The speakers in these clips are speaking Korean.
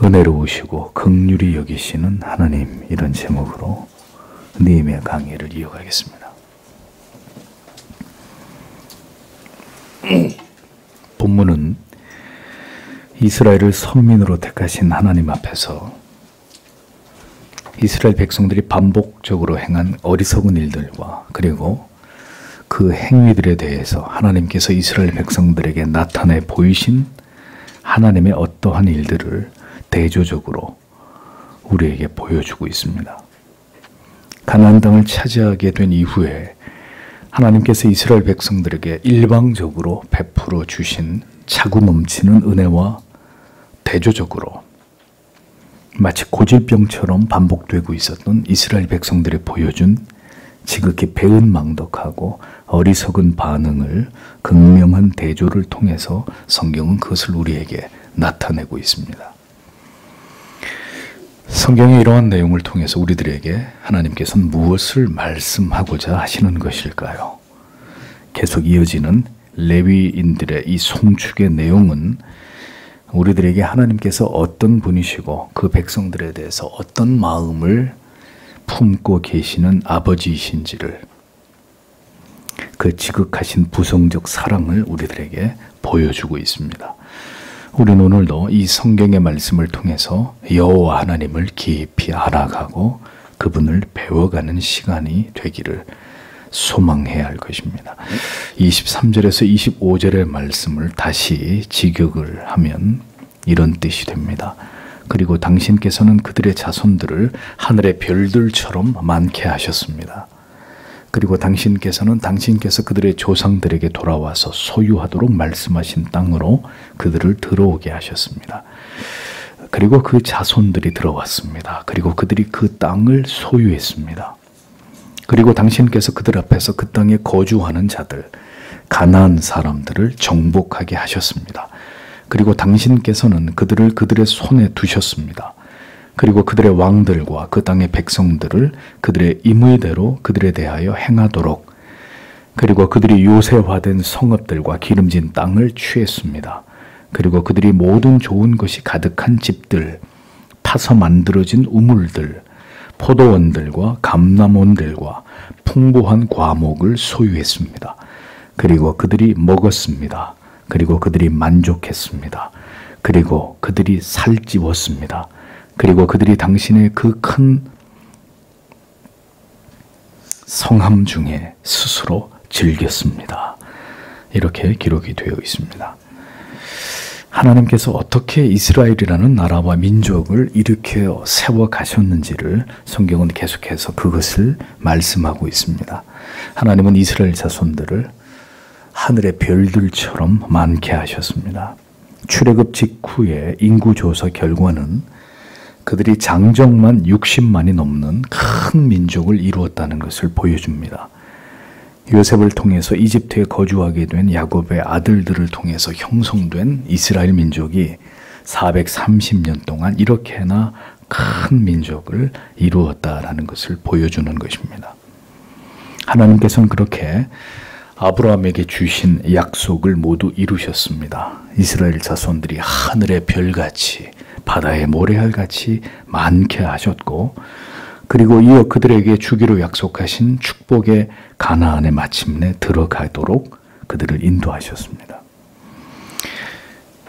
은혜로우시고 긍휼히 여기시는 하나님, 이런 제목으로 느헤미야 강의를 이어가겠습니다. 본문은 이스라엘을 선민으로 택하신 하나님 앞에서 이스라엘 백성들이 반복적으로 행한 어리석은 일들과 그리고 그 행위들에 대해서 하나님께서 이스라엘 백성들에게 나타내 보이신 하나님의 어떠한 일들을 대조적으로 우리에게 보여주고 있습니다. 가나안 땅을 차지하게 된 이후에 하나님께서 이스라엘 백성들에게 일방적으로 베풀어 주신 차고 넘치는 은혜와 대조적으로 마치 고질병처럼 반복되고 있었던 이스라엘 백성들이 보여준 지극히 배은망덕하고 어리석은 반응을 극명한 대조를 통해서 성경은 그것을 우리에게 나타내고 있습니다. 성경의 이러한 내용을 통해서 우리들에게 하나님께서는 무엇을 말씀하고자 하시는 것일까요? 계속 이어지는 레위인들의 이 송축의 내용은 우리들에게 하나님께서 어떤 분이시고 그 백성들에 대해서 어떤 마음을 품고 계시는 아버지이신지를, 그 지극하신 부성적 사랑을 우리들에게 보여주고 있습니다. 우리는 오늘도 이 성경의 말씀을 통해서 여호와 하나님을 깊이 알아가고 그분을 배워가는 시간이 되기를 소망해야 할 것입니다. 23절에서 25절의 말씀을 다시 직역을 하면 이런 뜻이 됩니다. 그리고 당신께서는 그들의 자손들을 하늘의 별들처럼 많게 하셨습니다. 그리고 당신께서 그들의 조상들에게 돌아와서 소유하도록 말씀하신 땅으로 그들을 들어오게 하셨습니다. 그리고 그 자손들이 들어왔습니다. 그리고 그들이 그 땅을 소유했습니다. 그리고 당신께서 그들 앞에서 그 땅에 거주하는 자들, 가나안 사람들을 정복하게 하셨습니다. 그리고 당신께서는 그들을 그들의 손에 두셨습니다. 그리고 그들의 왕들과 그 땅의 백성들을 그들의 임의대로 그들에 대하여 행하도록, 그리고 그들이 요새화된 성읍들과 기름진 땅을 취했습니다. 그리고 그들이 모든 좋은 것이 가득한 집들, 파서 만들어진 우물들, 포도원들과 감람원들과 풍부한 과목을 소유했습니다. 그리고 그들이 먹었습니다. 그리고 그들이 만족했습니다. 그리고 그들이 살찌웠습니다. 그리고 그들이 당신의 그 큰 성함 중에 스스로 즐겼습니다. 이렇게 기록이 되어 있습니다. 하나님께서 어떻게 이스라엘이라는 나라와 민족을 일으켜 세워 가셨는지를 성경은 계속해서 그것을 말씀하고 있습니다. 하나님은 이스라엘 자손들을 하늘의 별들처럼 많게 하셨습니다. 출애굽 직후의 인구조사 결과는 그들이 장정만 60만이 넘는 큰 민족을 이루었다는 것을 보여줍니다. 요셉을 통해서 이집트에 거주하게 된 야곱의 아들들을 통해서 형성된 이스라엘 민족이 430년 동안 이렇게나 큰 민족을 이루었다라는 것을 보여주는 것입니다. 하나님께서는 그렇게 아브라함에게 주신 약속을 모두 이루셨습니다. 이스라엘 자손들이 하늘의 별같이 바다의 모래알같이 많게 하셨고, 그리고 이어 그들에게 주기로 약속하신 축복의 가나안에 마침내 들어가도록 그들을 인도하셨습니다.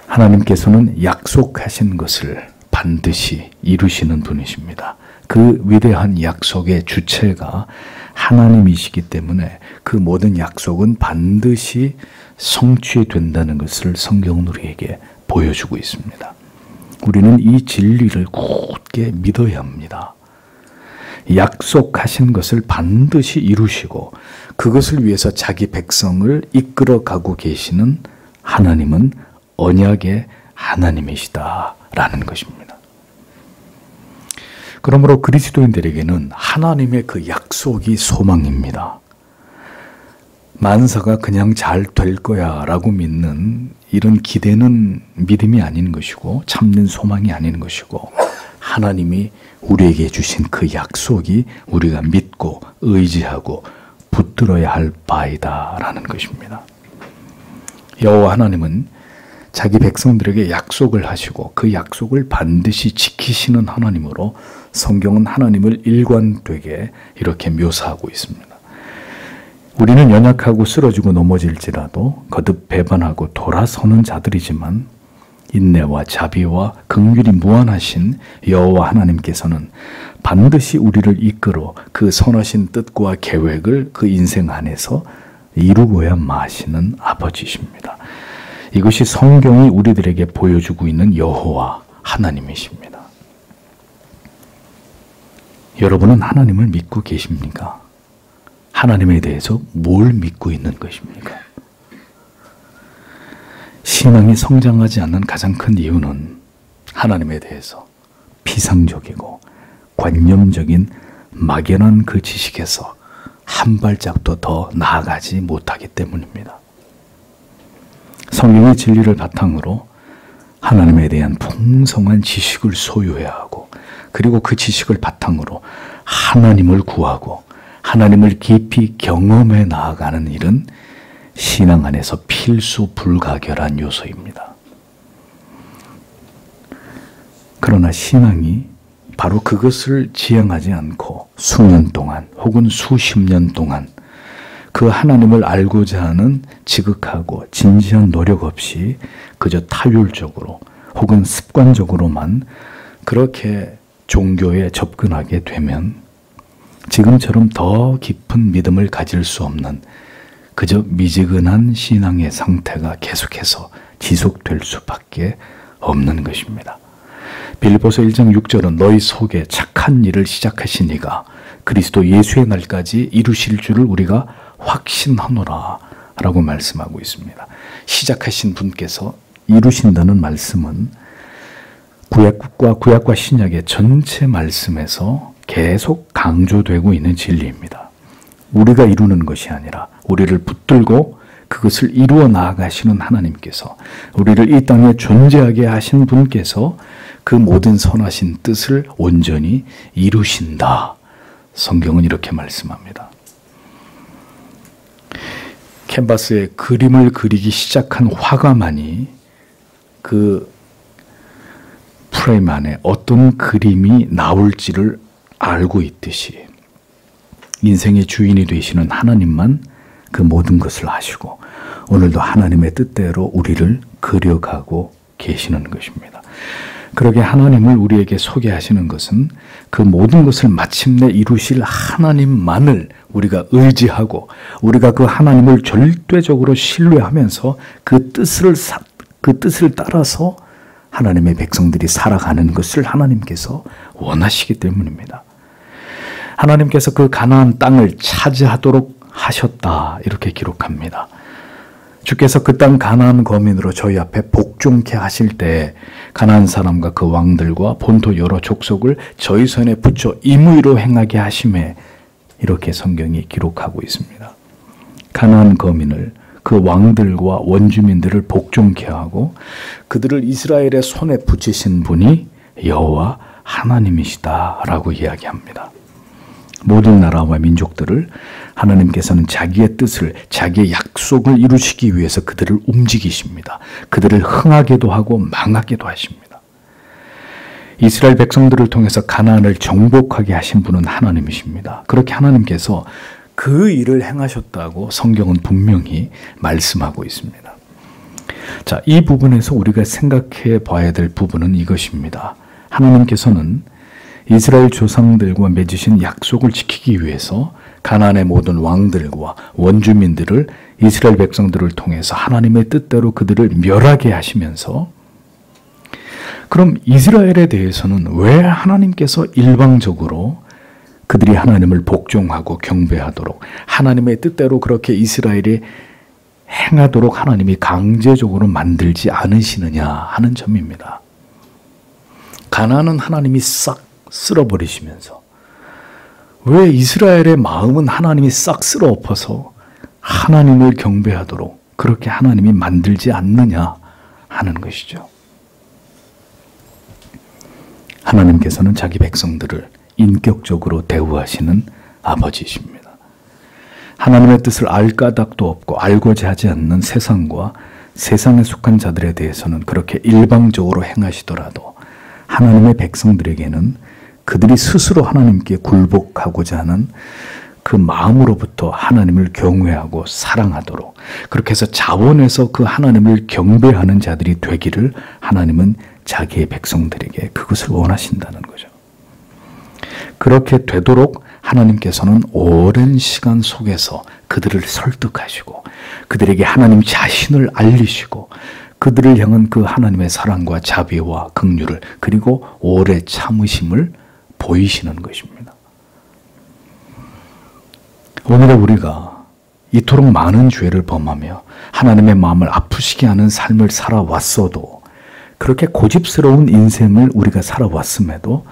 하나님께서는 약속하신 것을 반드시 이루시는 분이십니다. 그 위대한 약속의 주체가 하나님이시기 때문에 그 모든 약속은 반드시 성취된다는 것을 성경은 우리에게 보여주고 있습니다. 우리는 이 진리를 굳게 믿어야 합니다. 약속하신 것을 반드시 이루시고 그것을 위해서 자기 백성을 이끌어가고 계시는 하나님은 언약의 하나님이시다라는 것입니다. 그러므로 그리스도인들에게는 하나님의 그 약속이 소망입니다. 만사가 그냥 잘 될 거야 라고 믿는 이런 기대는 믿음이 아닌 것이고 참는 소망이 아닌 것이고, 하나님이 우리에게 주신 그 약속이 우리가 믿고 의지하고 붙들어야 할 바이다 라는 것입니다. 여호와 하나님은 자기 백성들에게 약속을 하시고 그 약속을 반드시 지키시는 하나님으로 성경은 하나님을 일관되게 이렇게 묘사하고 있습니다. 우리는 연약하고 쓰러지고 넘어질지라도 거듭 배반하고 돌아서는 자들이지만 인내와 자비와 긍휼이 무한하신 여호와 하나님께서는 반드시 우리를 이끌어 그 선하신 뜻과 계획을 그 인생 안에서 이루고야 마시는 아버지십니다. 이것이 성경이 우리들에게 보여주고 있는 여호와 하나님이십니다. 여러분은 하나님을 믿고 계십니까? 하나님에 대해서 뭘 믿고 있는 것입니까? 신앙이 성장하지 않는 가장 큰 이유는 하나님에 대해서 피상적이고 관념적인 막연한 그 지식에서 한 발짝도 더 나아가지 못하기 때문입니다. 성경의 진리를 바탕으로 하나님에 대한 풍성한 지식을 소유해야 하고 그리고 그 지식을 바탕으로 하나님을 구하고 하나님을 깊이 경험해 나아가는 일은 신앙 안에서 필수 불가결한 요소입니다. 그러나 신앙이 바로 그것을 지향하지 않고 수년 동안 혹은 수십 년 동안 그 하나님을 알고자 하는 지극하고 진지한 노력 없이 그저 타율적으로 혹은 습관적으로만 그렇게 종교에 접근하게 되면 지금처럼 더 깊은 믿음을 가질 수 없는 그저 미지근한 신앙의 상태가 계속해서 지속될 수밖에 없는 것입니다. 빌립보서 1장 6절은 너희 속에 착한 일을 시작하신 이가 그리스도 예수의 날까지 이루실 줄을 우리가 확신하노라 라고 말씀하고 있습니다. 시작하신 분께서 이루신다는 말씀은 구약과 신약의 전체 말씀에서 계속 강조되고 있는 진리입니다. 우리가 이루는 것이 아니라 우리를 붙들고 그것을 이루어 나아가시는 하나님께서 우리를 이 땅에 존재하게 하신 분께서 그 모든 선하신 뜻을 온전히 이루신다. 성경은 이렇게 말씀합니다. 캔버스에 그림을 그리기 시작한 화가만이 그 프레임 안에 어떤 그림이 나올지를 알고 있듯이 인생의 주인이 되시는 하나님만 그 모든 것을 아시고 오늘도 하나님의 뜻대로 우리를 그려가고 계시는 것입니다. 그러게 하나님을 우리에게 소개하시는 것은 그 모든 것을 마침내 이루실 하나님만을 우리가 의지하고 우리가 그 하나님을 절대적으로 신뢰하면서 그 뜻을 따라서 하나님의 백성들이 살아가는 것을 하나님께서 원하시기 때문입니다. 하나님께서 그 가나안 땅을 차지하도록 하셨다 이렇게 기록합니다. 주께서 그 땅 가나안 거민으로 저희 앞에 복종케 하실 때 가나안 사람과 그 왕들과 본토 여러 족속을 저희 손에 붙여 임의로 행하게 하심에 이렇게 성경이 기록하고 있습니다. 가나안 거민을 그 왕들과 원주민들을 복종케 하고 그들을 이스라엘의 손에 붙이신 분이 여호와 하나님이시다라고 이야기합니다. 모든 나라와 민족들을 하나님께서는 자기의 뜻을, 자기의 약속을 이루시기 위해서 그들을 움직이십니다. 그들을 흥하게도 하고 망하게도 하십니다. 이스라엘 백성들을 통해서 가나안을 정복하게 하신 분은 하나님이십니다. 그렇게 하나님께서 그 일을 행하셨다고 성경은 분명히 말씀하고 있습니다. 자, 이 부분에서 우리가 생각해 봐야 될 부분은 이것입니다. 하나님께서는 이스라엘 조상들과 맺으신 약속을 지키기 위해서 가나안의 모든 왕들과 원주민들을 이스라엘 백성들을 통해서 하나님의 뜻대로 그들을 멸하게 하시면서 그럼 이스라엘에 대해서는 왜 하나님께서 일방적으로 그들이 하나님을 복종하고 경배하도록 하나님의 뜻대로 그렇게 이스라엘이 행하도록 하나님이 강제적으로 만들지 않으시느냐 하는 점입니다. 가나안은 하나님이 싹 쓸어버리시면서 왜 이스라엘의 마음은 하나님이 싹 쓸어 엎어서 하나님을 경배하도록 그렇게 하나님이 만들지 않느냐 하는 것이죠. 하나님께서는 자기 백성들을 인격적으로 대우하시는 아버지십니다. 하나님의 뜻을 알 까닭도 없고 알고자 하지 않는 세상과 세상에 속한 자들에 대해서는 그렇게 일방적으로 행하시더라도 하나님의 백성들에게는 그들이 스스로 하나님께 굴복하고자 하는 그 마음으로부터 하나님을 경외하고 사랑하도록, 그렇게 해서 자원해서 그 하나님을 경배하는 자들이 되기를 하나님은 자기의 백성들에게 그것을 원하신다는 거죠. 그렇게 되도록 하나님께서는 오랜 시간 속에서 그들을 설득하시고 그들에게 하나님 자신을 알리시고 그들을 향한 그 하나님의 사랑과 자비와 긍휼을, 그리고 오래 참으심을 보이시는 것입니다. 오늘의 우리가 이토록 많은 죄를 범하며 하나님의 마음을 아프시게 하는 삶을 살아왔어도, 그렇게 고집스러운 인생을 우리가 살아왔음에도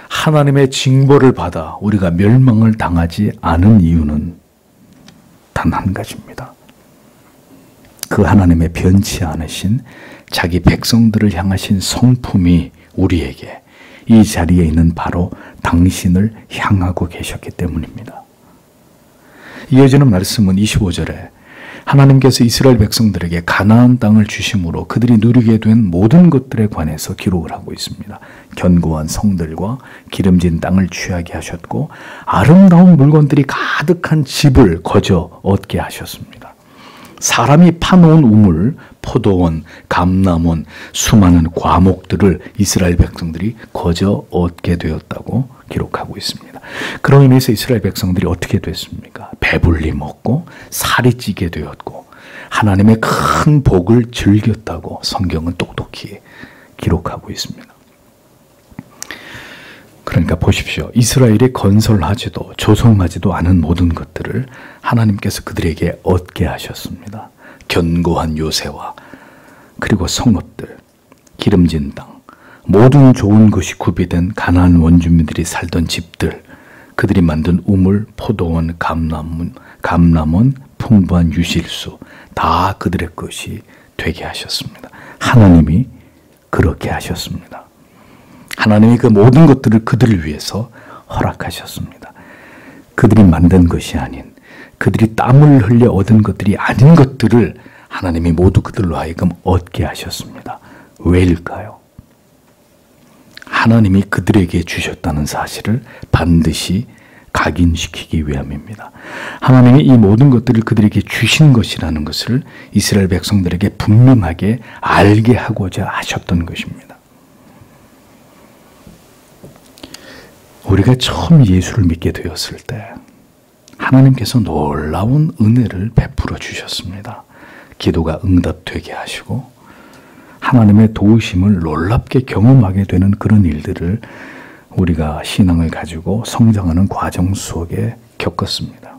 하나님의 징벌을 받아 우리가 멸망을 당하지 않은 이유는 단 한 가지입니다. 그 하나님의 변치 않으신 자기 백성들을 향하신 성품이 우리에게 이 자리에 있는 바로 당신을 향하고 계셨기 때문입니다. 이어지는 말씀은 25절에 하나님께서 이스라엘 백성들에게 가나안 땅을 주심으로 그들이 누리게 된 모든 것들에 관해서 기록을 하고 있습니다. 견고한 성들과 기름진 땅을 취하게 하셨고 아름다운 물건들이 가득한 집을 거저 얻게 하셨습니다. 사람이 파놓은 우물, 포도원, 감람원, 수많은 과목들을 이스라엘 백성들이 거저 얻게 되었다고 기록하고 있습니다. 그로 인해서 이스라엘 백성들이 어떻게 됐습니까? 배불리 먹고 살이 찌게 되었고 하나님의 큰 복을 즐겼다고 성경은 똑똑히 기록하고 있습니다. 그러니까 보십시오. 이스라엘이 건설하지도 조성하지도 않은 모든 것들을 하나님께서 그들에게 얻게 하셨습니다. 견고한 요새와 그리고 성읍들, 기름진 땅, 모든 좋은 것이 구비된 가나안 원주민들이 살던 집들, 그들이 만든 우물, 포도원, 감람원, 풍부한 유실수, 다 그들의 것이 되게 하셨습니다. 하나님이 그렇게 하셨습니다. 하나님이 그 모든 것들을 그들을 위해서 허락하셨습니다. 그들이 만든 것이 아닌, 그들이 땀을 흘려 얻은 것들이 아닌 것들을 하나님이 모두 그들로 하여금 얻게 하셨습니다. 왜일까요? 하나님이 그들에게 주셨다는 사실을 반드시 각인시키기 위함입니다. 하나님이 이 모든 것들을 그들에게 주신 것이라는 것을 이스라엘 백성들에게 분명하게 알게 하고자 하셨던 것입니다. 우리가 처음 예수를 믿게 되었을 때 하나님께서 놀라운 은혜를 베풀어 주셨습니다. 기도가 응답되게 하시고 하나님의 도우심을 놀랍게 경험하게 되는 그런 일들을 우리가 신앙을 가지고 성장하는 과정 속에 겪었습니다.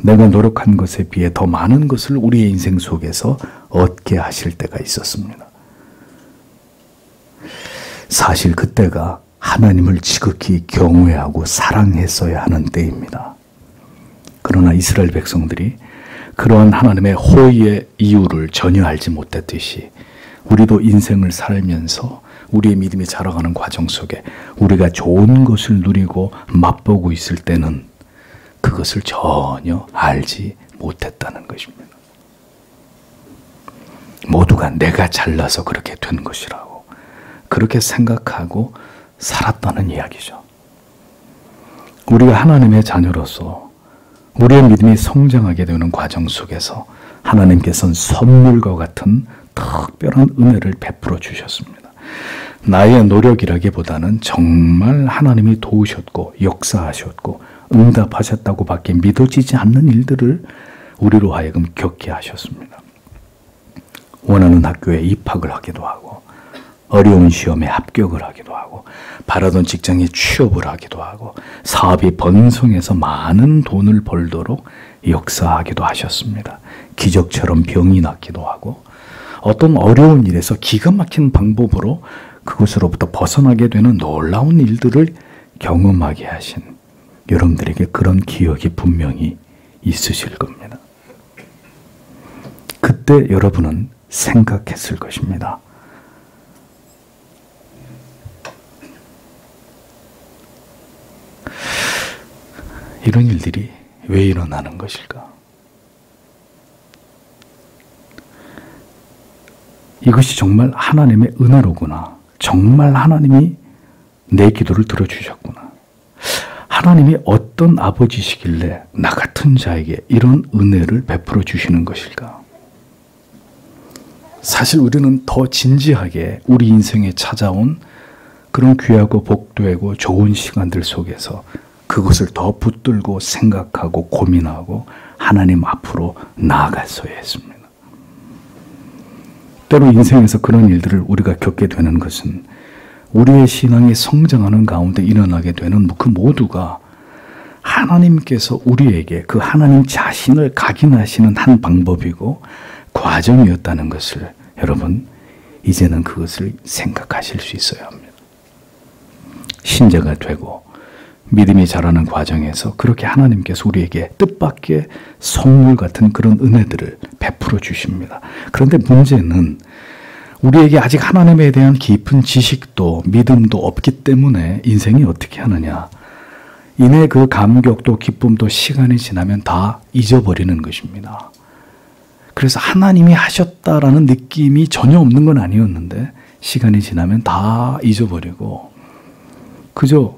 내가 노력한 것에 비해 더 많은 것을 우리의 인생 속에서 얻게 하실 때가 있었습니다. 사실 그때가 하나님을 지극히 경외하고 사랑했어야 하는 때입니다. 그러나 이스라엘 백성들이 그러한 하나님의 호의의 이유를 전혀 알지 못했듯이 우리도 인생을 살면서 우리의 믿음이 자라가는 과정 속에 우리가 좋은 것을 누리고 맛보고 있을 때는 그것을 전혀 알지 못했다는 것입니다. 모두가 내가 잘나서 그렇게 된 것이라고 그렇게 생각하고 살았다는 이야기죠. 우리가 하나님의 자녀로서 우리의 믿음이 성장하게 되는 과정 속에서 하나님께서는 선물과 같은 특별한 은혜를 베풀어 주셨습니다. 나의 노력이라기보다는 정말 하나님이 도우셨고 역사하셨고 응답하셨다고 밖에 믿어지지 않는 일들을 우리로 하여금 겪게 하셨습니다. 원하는 학교에 입학을 하기도 하고 어려운 시험에 합격을 하기도 하고 바라던 직장에 취업을 하기도 하고 사업이 번성해서 많은 돈을 벌도록 역사하기도 하셨습니다. 기적처럼 병이 낫기도 하고 어떤 어려운 일에서 기가 막힌 방법으로 그것으로부터 벗어나게 되는 놀라운 일들을 경험하게 하신 여러분들에게 그런 기억이 분명히 있으실 겁니다. 그때 여러분은 생각했을 것입니다. 이런 일들이 왜 일어나는 것일까? 이것이 정말 하나님의 은혜로구나. 정말 하나님이 내 기도를 들어주셨구나. 하나님이 어떤 아버지시길래 나 같은 자에게 이런 은혜를 베풀어 주시는 것일까? 사실 우리는 더 진지하게 우리 인생에 찾아온 그런 귀하고 복되고 좋은 시간들 속에서 그것을 더 붙들고 생각하고 고민하고 하나님 앞으로 나아갔어야 했습니다. 때로 인생에서 그런 일들을 우리가 겪게 되는 것은 우리의 신앙이 성장하는 가운데 일어나게 되는 그 모두가 하나님께서 우리에게 그 하나님 자신을 각인하시는 한 방법이고 과정이었다는 것을 여러분 이제는 그것을 생각하실 수 있어야 합니다. 신자가 되고 믿음이 자라는 과정에서 그렇게 하나님께서 우리에게 뜻밖의 선물 같은 그런 은혜들을 베풀어 주십니다. 그런데 문제는 우리에게 아직 하나님에 대한 깊은 지식도 믿음도 없기 때문에 인생이 어떻게 하느냐. 이내 그 감격도 기쁨도 시간이 지나면 다 잊어버리는 것입니다. 그래서 하나님이 하셨다라는 느낌이 전혀 없는 건 아니었는데 시간이 지나면 다 잊어버리고 그저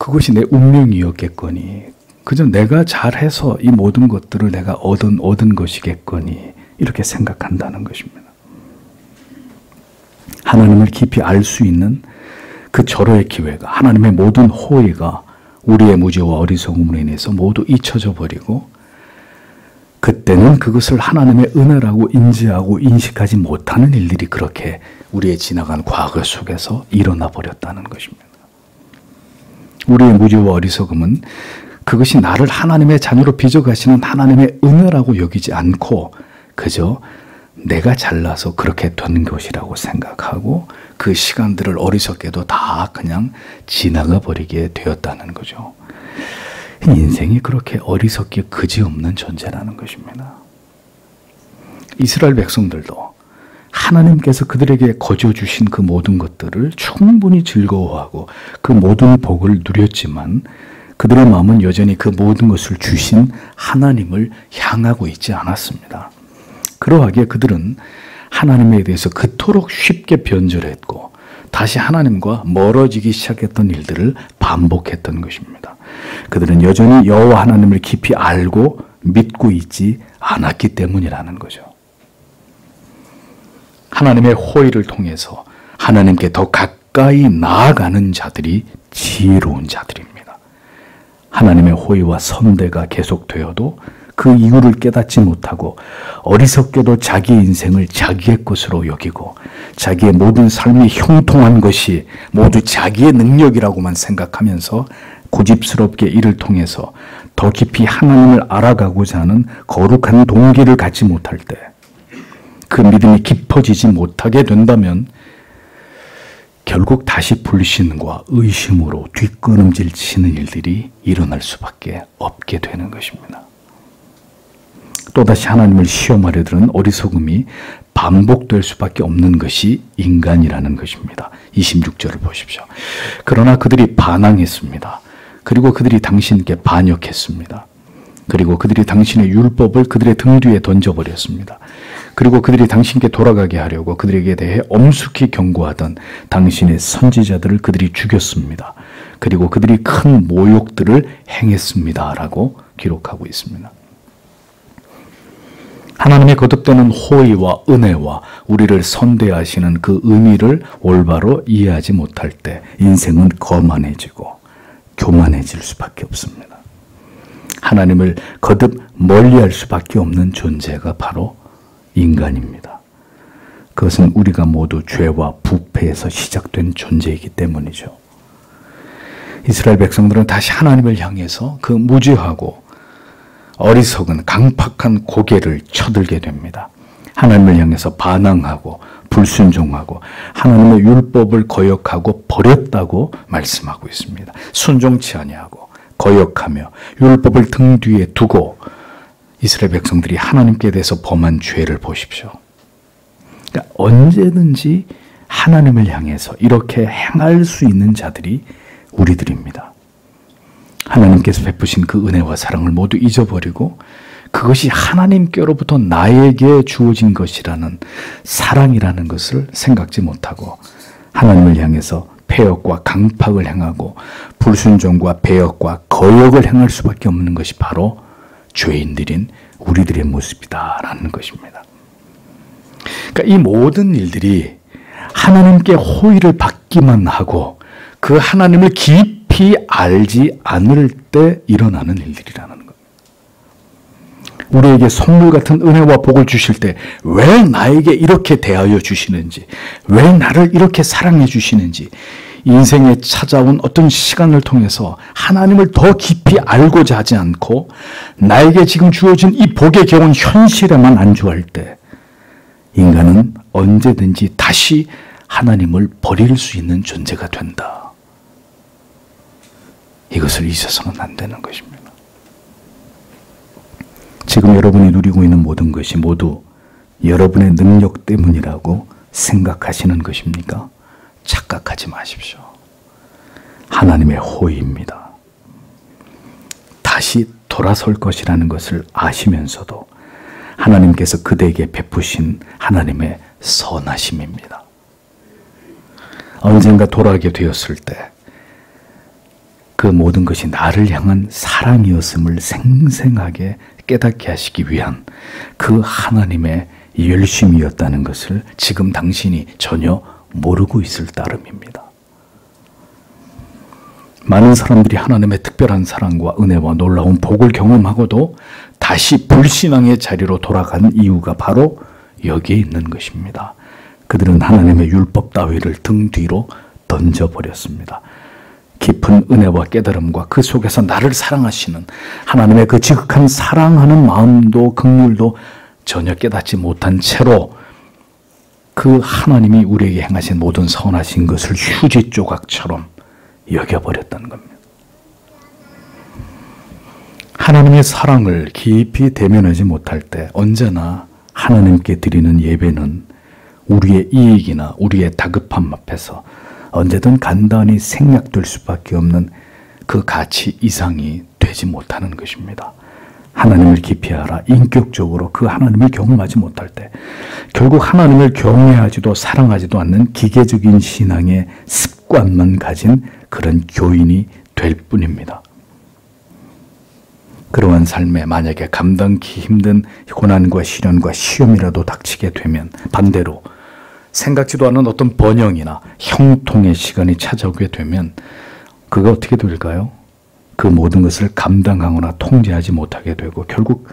그것이 내 운명이었겠거니 그저 내가 잘해서 이 모든 것들을 내가 얻은 것이겠거니 이렇게 생각한다는 것입니다. 하나님을 깊이 알 수 있는 그 절호의 기회가 하나님의 모든 호의가 우리의 무지와 어리석음으로 인해서 모두 잊혀져 버리고 그때는 그것을 하나님의 은혜라고 인지하고 인식하지 못하는 일들이 그렇게 우리의 지나간 과거 속에서 일어나 버렸다는 것입니다. 우리의 무지와 어리석음은 그것이 나를 하나님의 자녀로 빚어가시는 하나님의 은혜라고 여기지 않고 그저 내가 잘나서 그렇게 된 것이라고 생각하고 그 시간들을 어리석게도 다 그냥 지나가 버리게 되었다는 거죠. 인생이 그렇게 어리석기 그지없는 존재라는 것입니다. 이스라엘 백성들도 하나님께서 그들에게 거저 주신 그 모든 것들을 충분히 즐거워하고 그 모든 복을 누렸지만 그들의 마음은 여전히 그 모든 것을 주신 하나님을 향하고 있지 않았습니다. 그러하기에 그들은 하나님에 대해서 그토록 쉽게 변절했고 다시 하나님과 멀어지기 시작했던 일들을 반복했던 것입니다. 그들은 여전히 여호와 하나님을 깊이 알고 믿고 있지 않았기 때문이라는 거죠. 하나님의 호의를 통해서 하나님께 더 가까이 나아가는 자들이 지혜로운 자들입니다. 하나님의 호의와 선대가 계속되어도 그 이유를 깨닫지 못하고 어리석게도 자기의 인생을 자기의 것으로 여기고 자기의 모든 삶이 형통한 것이 모두 자기의 능력이라고만 생각하면서 고집스럽게 이를 통해서 더 깊이 하나님을 알아가고자 하는 거룩한 동기를 갖지 못할 때 그 믿음이 깊어지지 못하게 된다면 결국 다시 불신과 의심으로 뒷걸음질 치는 일들이 일어날 수밖에 없게 되는 것입니다. 또다시 하나님을 시험하려 드는 어리석음이 반복될 수밖에 없는 것이 인간이라는 것입니다. 26절을 보십시오. 그러나 그들이 반항했습니다. 그리고 그들이 당신께 반역했습니다. 그리고 그들이 당신의 율법을 그들의 등 뒤에 던져버렸습니다. 그리고 그들이 당신께 돌아가게 하려고 그들에게 대해 엄숙히 경고하던 당신의 선지자들을 그들이 죽였습니다. 그리고 그들이 큰 모욕들을 행했습니다. 라고 기록하고 있습니다. 하나님의 거듭되는 호의와 은혜와 우리를 선대하시는 그 의미를 올바로 이해하지 못할 때 인생은 거만해지고 교만해질 수밖에 없습니다. 하나님을 거듭 멀리할 수밖에 없는 존재가 바로 인간입니다. 그것은 우리가 모두 죄와 부패에서 시작된 존재이기 때문이죠. 이스라엘 백성들은 다시 하나님을 향해서 그 무지하고 어리석은 강팍한 고개를 쳐들게 됩니다. 하나님을 향해서 반항하고 불순종하고 하나님의 율법을 거역하고 버렸다고 말씀하고 있습니다. 순종치 아니하고 거역하며 율법을 등 뒤에 두고 이스라엘 백성들이 하나님께 대해서 범한 죄를 보십시오. 그러니까 언제든지 하나님을 향해서 이렇게 행할 수 있는 자들이 우리들입니다. 하나님께서 베푸신 그 은혜와 사랑을 모두 잊어버리고 그것이 하나님께로부터 나에게 주어진 것이라는 사랑이라는 것을 생각지 못하고 하나님을 향해서 폐역과 강팍을 행하고 불순종과 배역과 거역을 행할 수밖에 없는 것이 바로 죄인들인 우리들의 모습이다라는 것입니다. 그러니까 이 모든 일들이 하나님께 호의를 받기만 하고 그 하나님을 깊이 알지 않을 때 일어나는 일들이라는 거예요. 우리에게 선물 같은 은혜와 복을 주실 때 왜 나에게 이렇게 대하여 주시는지, 왜 나를 이렇게 사랑해 주시는지, 인생에 찾아온 어떤 시간을 통해서 하나님을 더 깊이 알고자 하지 않고 나에게 지금 주어진 이 복의 겨운 현실에만 안주할 때 인간은 언제든지 다시 하나님을 버릴 수 있는 존재가 된다. 이것을 잊어서는 안 되는 것입니다. 지금 여러분이 누리고 있는 모든 것이 모두 여러분의 능력 때문이라고 생각하시는 것입니까? 착각하지 마십시오. 하나님의 호의입니다. 다시 돌아설 것이라는 것을 아시면서도 하나님께서 그대에게 베푸신 하나님의 선하심입니다. 언젠가 돌아오게 되었을 때 그 모든 것이 나를 향한 사랑이었음을 생생하게 깨닫게 하시기 위한 그 하나님의 열심이었다는 것을 지금 당신이 전혀 모르고 있을 따름입니다. 많은 사람들이 하나님의 특별한 사랑과 은혜와 놀라운 복을 경험하고도 다시 불신앙의 자리로 돌아간 이유가 바로 여기에 있는 것입니다. 그들은 하나님의 율법 따위를 등 뒤로 던져버렸습니다. 깊은 은혜와 깨달음과 그 속에서 나를 사랑하시는 하나님의 그 지극한 사랑하는 마음도 긍휼도 전혀 깨닫지 못한 채로 그 하나님이 우리에게 행하신 모든 선하신 것을 휴지 조각처럼 여겨버렸다는 겁니다. 하나님의 사랑을 깊이 대면하지 못할 때 언제나 하나님께 드리는 예배는 우리의 이익이나 우리의 다급함 앞에서 언제든 간단히 생략될 수밖에 없는 그 가치 이상이 되지 못하는 것입니다. 하나님을 깊이 알아 인격적으로 그 하나님을 경험하지 못할 때 결국 하나님을 경외하지도 사랑하지도 않는 기계적인 신앙의 습관만 가진 그런 교인이 될 뿐입니다. 그러한 삶에 만약에 감당하기 힘든 고난과 시련과 시험이라도 닥치게 되면 반대로 생각지도 않은 어떤 번영이나 형통의 시간이 찾아오게 되면 그가 어떻게 될까요? 그 모든 것을 감당하거나 통제하지 못하게 되고 결국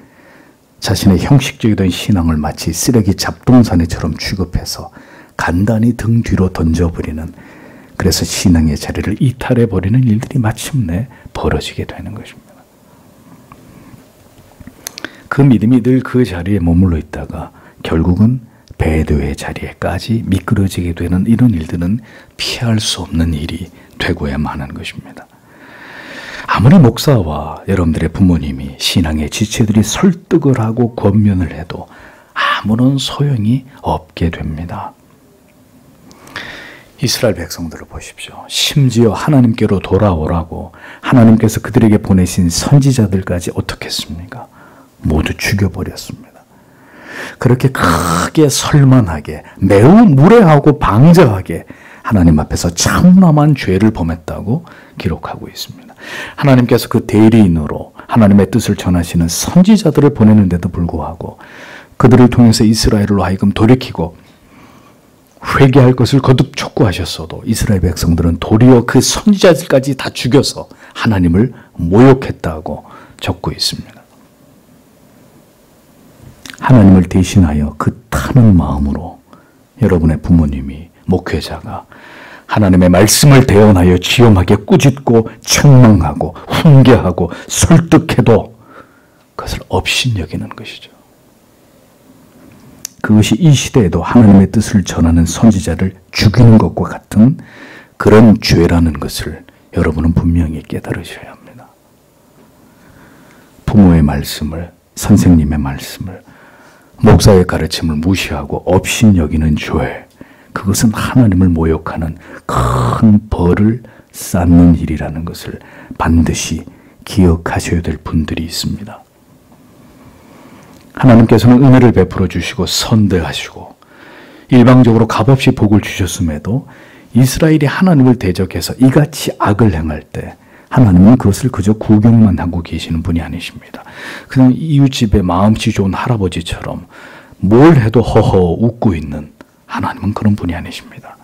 자신의 형식적이던 신앙을 마치 쓰레기 잡동사니처럼 취급해서 간단히 등 뒤로 던져버리는, 그래서 신앙의 자리를 이탈해버리는 일들이 마침내 벌어지게 되는 것입니다. 그 믿음이 늘 그 자리에 머물러 있다가 결국은 배도의 자리에까지 미끄러지게 되는 이런 일들은 피할 수 없는 일이 되고야만 하는 것입니다. 아무리 목사와 여러분들의 부모님이 신앙의 지체들이 설득을 하고 권면을 해도 아무런 소용이 없게 됩니다. 이스라엘 백성들을 보십시오. 심지어 하나님께로 돌아오라고 하나님께서 그들에게 보내신 선지자들까지 어떻게 했습니까? 모두 죽여버렸습니다. 그렇게 크게 설만하게 매우 무례하고 방자하게 하나님 앞에서 참남한 죄를 범했다고 기록하고 있습니다. 하나님께서 그 대리인으로 하나님의 뜻을 전하시는 선지자들을 보내는데도 불구하고 그들을 통해서 이스라엘로 하여금 돌이키고 회개할 것을 거듭 촉구하셨어도 이스라엘 백성들은 도리어 그 선지자들까지 다 죽여서 하나님을 모욕했다고 적고 있습니다. 하나님을 대신하여 그 타는 마음으로 여러분의 부모님이, 목회자가 하나님의 말씀을 대언하여 지엄하게 꾸짖고 책망하고 훈계하고 설득해도 그것을 업신여기는 것이죠. 그것이 이 시대에도 하나님의 뜻을 전하는 선지자를 죽이는 것과 같은 그런 죄라는 것을 여러분은 분명히 깨달으셔야 합니다. 부모의 말씀을, 선생님의 말씀을, 목사의 가르침을 무시하고 업신여기는 죄, 그것은 하나님을 모욕하는 큰 벌을 쌓는 일이라는 것을 반드시 기억하셔야 될 분들이 있습니다. 하나님께서는 은혜를 베풀어 주시고 선대하시고 일방적으로 값없이 복을 주셨음에도 이스라엘이 하나님을 대적해서 이같이 악을 행할 때 하나님은 그것을 그저 구경만 하고 계시는 분이 아니십니다. 그냥 이웃집에 마음씨 좋은 할아버지처럼 뭘 해도 허허 웃고 있는 하나님은 그런 분이 아니십니다.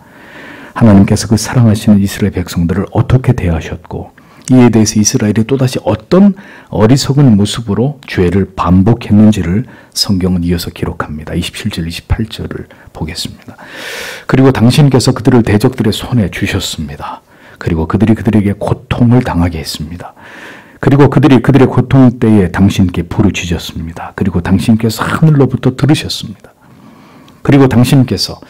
하나님께서 그 사랑하시는 이스라엘 백성들을 어떻게 대하셨고 이에 대해서 이스라엘이 또다시 어떤 어리석은 모습으로 죄를 반복했는지를 성경은 이어서 기록합니다. 27절, 28절을 보겠습니다. 그리고 당신께서 그들을 대적들의 손에 주셨습니다. 그리고 그들이 그들에게 고통을 당하게 했습니다. 그리고 그들이 그들의 고통 때에 당신께 부르짖었습니다. 그리고 당신께서 하늘로부터 들으셨습니다. 그리고 당신께서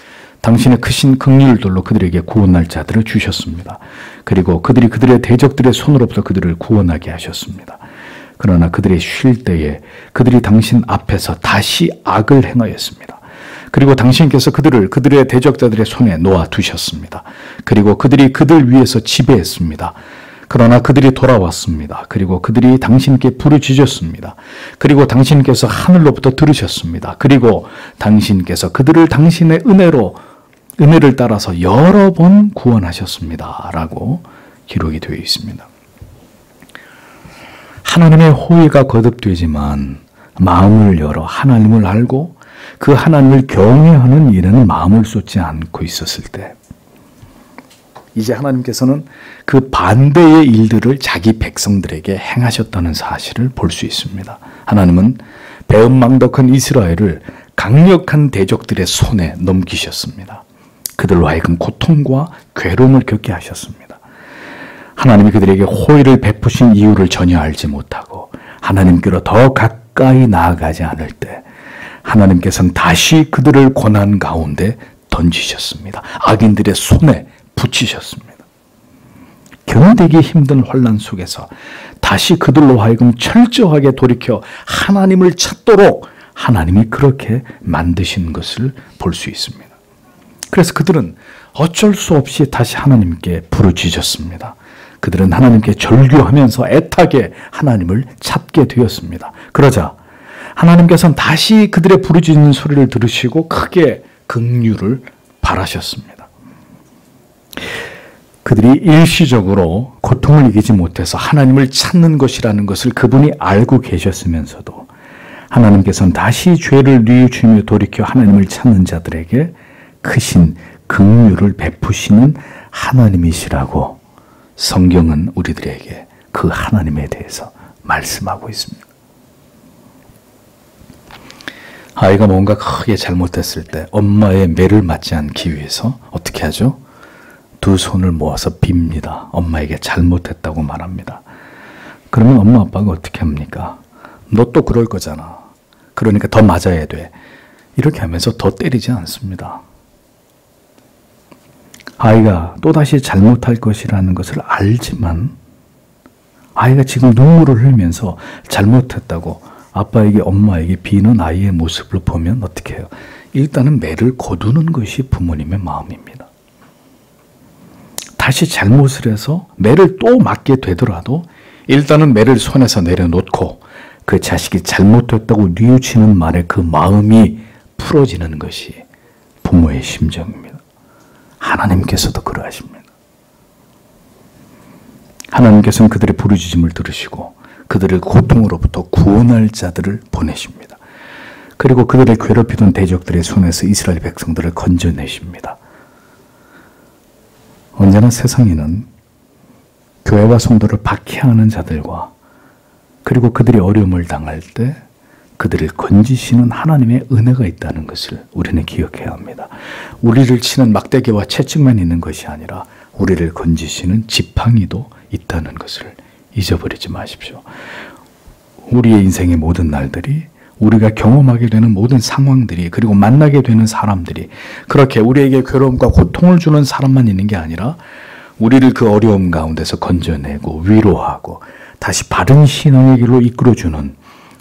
당신의 크신 긍휼들로 그들에게 구원할 자들을 주셨습니다. 그리고 그들이 그들의 대적들의 손으로부터 그들을 구원하게 하셨습니다. 그러나 그들이 쉴 때에 그들이 당신 앞에서 다시 악을 행하였습니다. 그리고 당신께서 그들을 그들의 대적자들의 손에 놓아두셨습니다. 그리고 그들이 그들 위에서 지배했습니다. 그러나 그들이 돌아왔습니다. 그리고 그들이 당신께 부르짖었습니다. 그리고 당신께서 하늘로부터 들으셨습니다. 그리고 당신께서 그들을 당신의 은혜를 따라서 여러 번 구원하셨습니다. 라고 기록이 되어 있습니다. 하나님의 호의가 거듭되지만 마음을 열어 하나님을 알고 그 하나님을 경외하는 일에는 마음을 쏟지 않고 있었을 때 이제 하나님께서는 그 반대의 일들을 자기 백성들에게 행하셨다는 사실을 볼 수 있습니다. 하나님은 배은망덕한 이스라엘을 강력한 대적들의 손에 넘기셨습니다. 그들로 하여금 고통과 괴로움을 겪게 하셨습니다. 하나님이 그들에게 호의를 베푸신 이유를 전혀 알지 못하고 하나님께로 더 가까이 나아가지 않을 때 하나님께서는 다시 그들을 고난 가운데 던지셨습니다. 악인들의 손에 붙이셨습니다. 견디기 힘든 혼란 속에서 다시 그들로 하여금 철저하게 돌이켜 하나님을 찾도록 하나님이 그렇게 만드신 것을 볼 수 있습니다. 그래서 그들은 어쩔 수 없이 다시 하나님께 부르짖었습니다. 그들은 하나님께 절규하면서 애타게 하나님을 찾게 되었습니다. 그러자 하나님께서는 다시 그들의 부르짖는 소리를 들으시고 크게 긍휼을 바라셨습니다. 그들이 일시적으로 고통을 이기지 못해서 하나님을 찾는 것이라는 것을 그분이 알고 계셨으면서도 하나님께서는 다시 죄를 뉘우치며 돌이켜 하나님을 찾는 자들에게 크신 긍휼을 베푸시는 하나님이시라고 성경은 우리들에게 그 하나님에 대해서 말씀하고 있습니다. 아이가 뭔가 크게 잘못했을 때 엄마의 매를 맞지 않기 위해서 어떻게 하죠? 두 손을 모아서 빕니다. 엄마에게 잘못했다고 말합니다. 그러면 엄마 아빠가 어떻게 합니까? 너 또 그럴 거잖아. 그러니까 더 맞아야 돼. 이렇게 하면서 더 때리지 않습니다. 아이가 또다시 잘못할 것이라는 것을 알지만 아이가 지금 눈물을 흘리면서 잘못했다고 아빠에게 엄마에게 비는 아이의 모습을 보면 어떻게 해요? 일단은 매를 거두는 것이 부모님의 마음입니다. 다시 잘못을 해서 매를 또 맞게 되더라도 일단은 매를 손에서 내려놓고 그 자식이 잘못했다고 뉘우치는 말에 그 마음이 풀어지는 것이 부모의 심정입니다. 하나님께서도 그러하십니다. 하나님께서는 그들의 부르짖음을 들으시고 그들을 고통으로부터 구원할 자들을 보내십니다. 그리고 그들을 괴롭히던 대적들의 손에서 이스라엘 백성들을 건져내십니다. 언제나 세상에는 교회와 성도를 박해하는 자들과 그리고 그들이 어려움을 당할 때 그들을 건지시는 하나님의 은혜가 있다는 것을 우리는 기억해야 합니다. 우리를 치는 막대기와 채찍만 있는 것이 아니라 우리를 건지시는 지팡이도 있다는 것을 잊어버리지 마십시오. 우리의 인생의 모든 날들이 우리가 경험하게 되는 모든 상황들이 그리고 만나게 되는 사람들이 그렇게 우리에게 괴로움과 고통을 주는 사람만 있는 게 아니라 우리를 그 어려움 가운데서 건져내고 위로하고 다시 바른 신앙의 길로 이끌어주는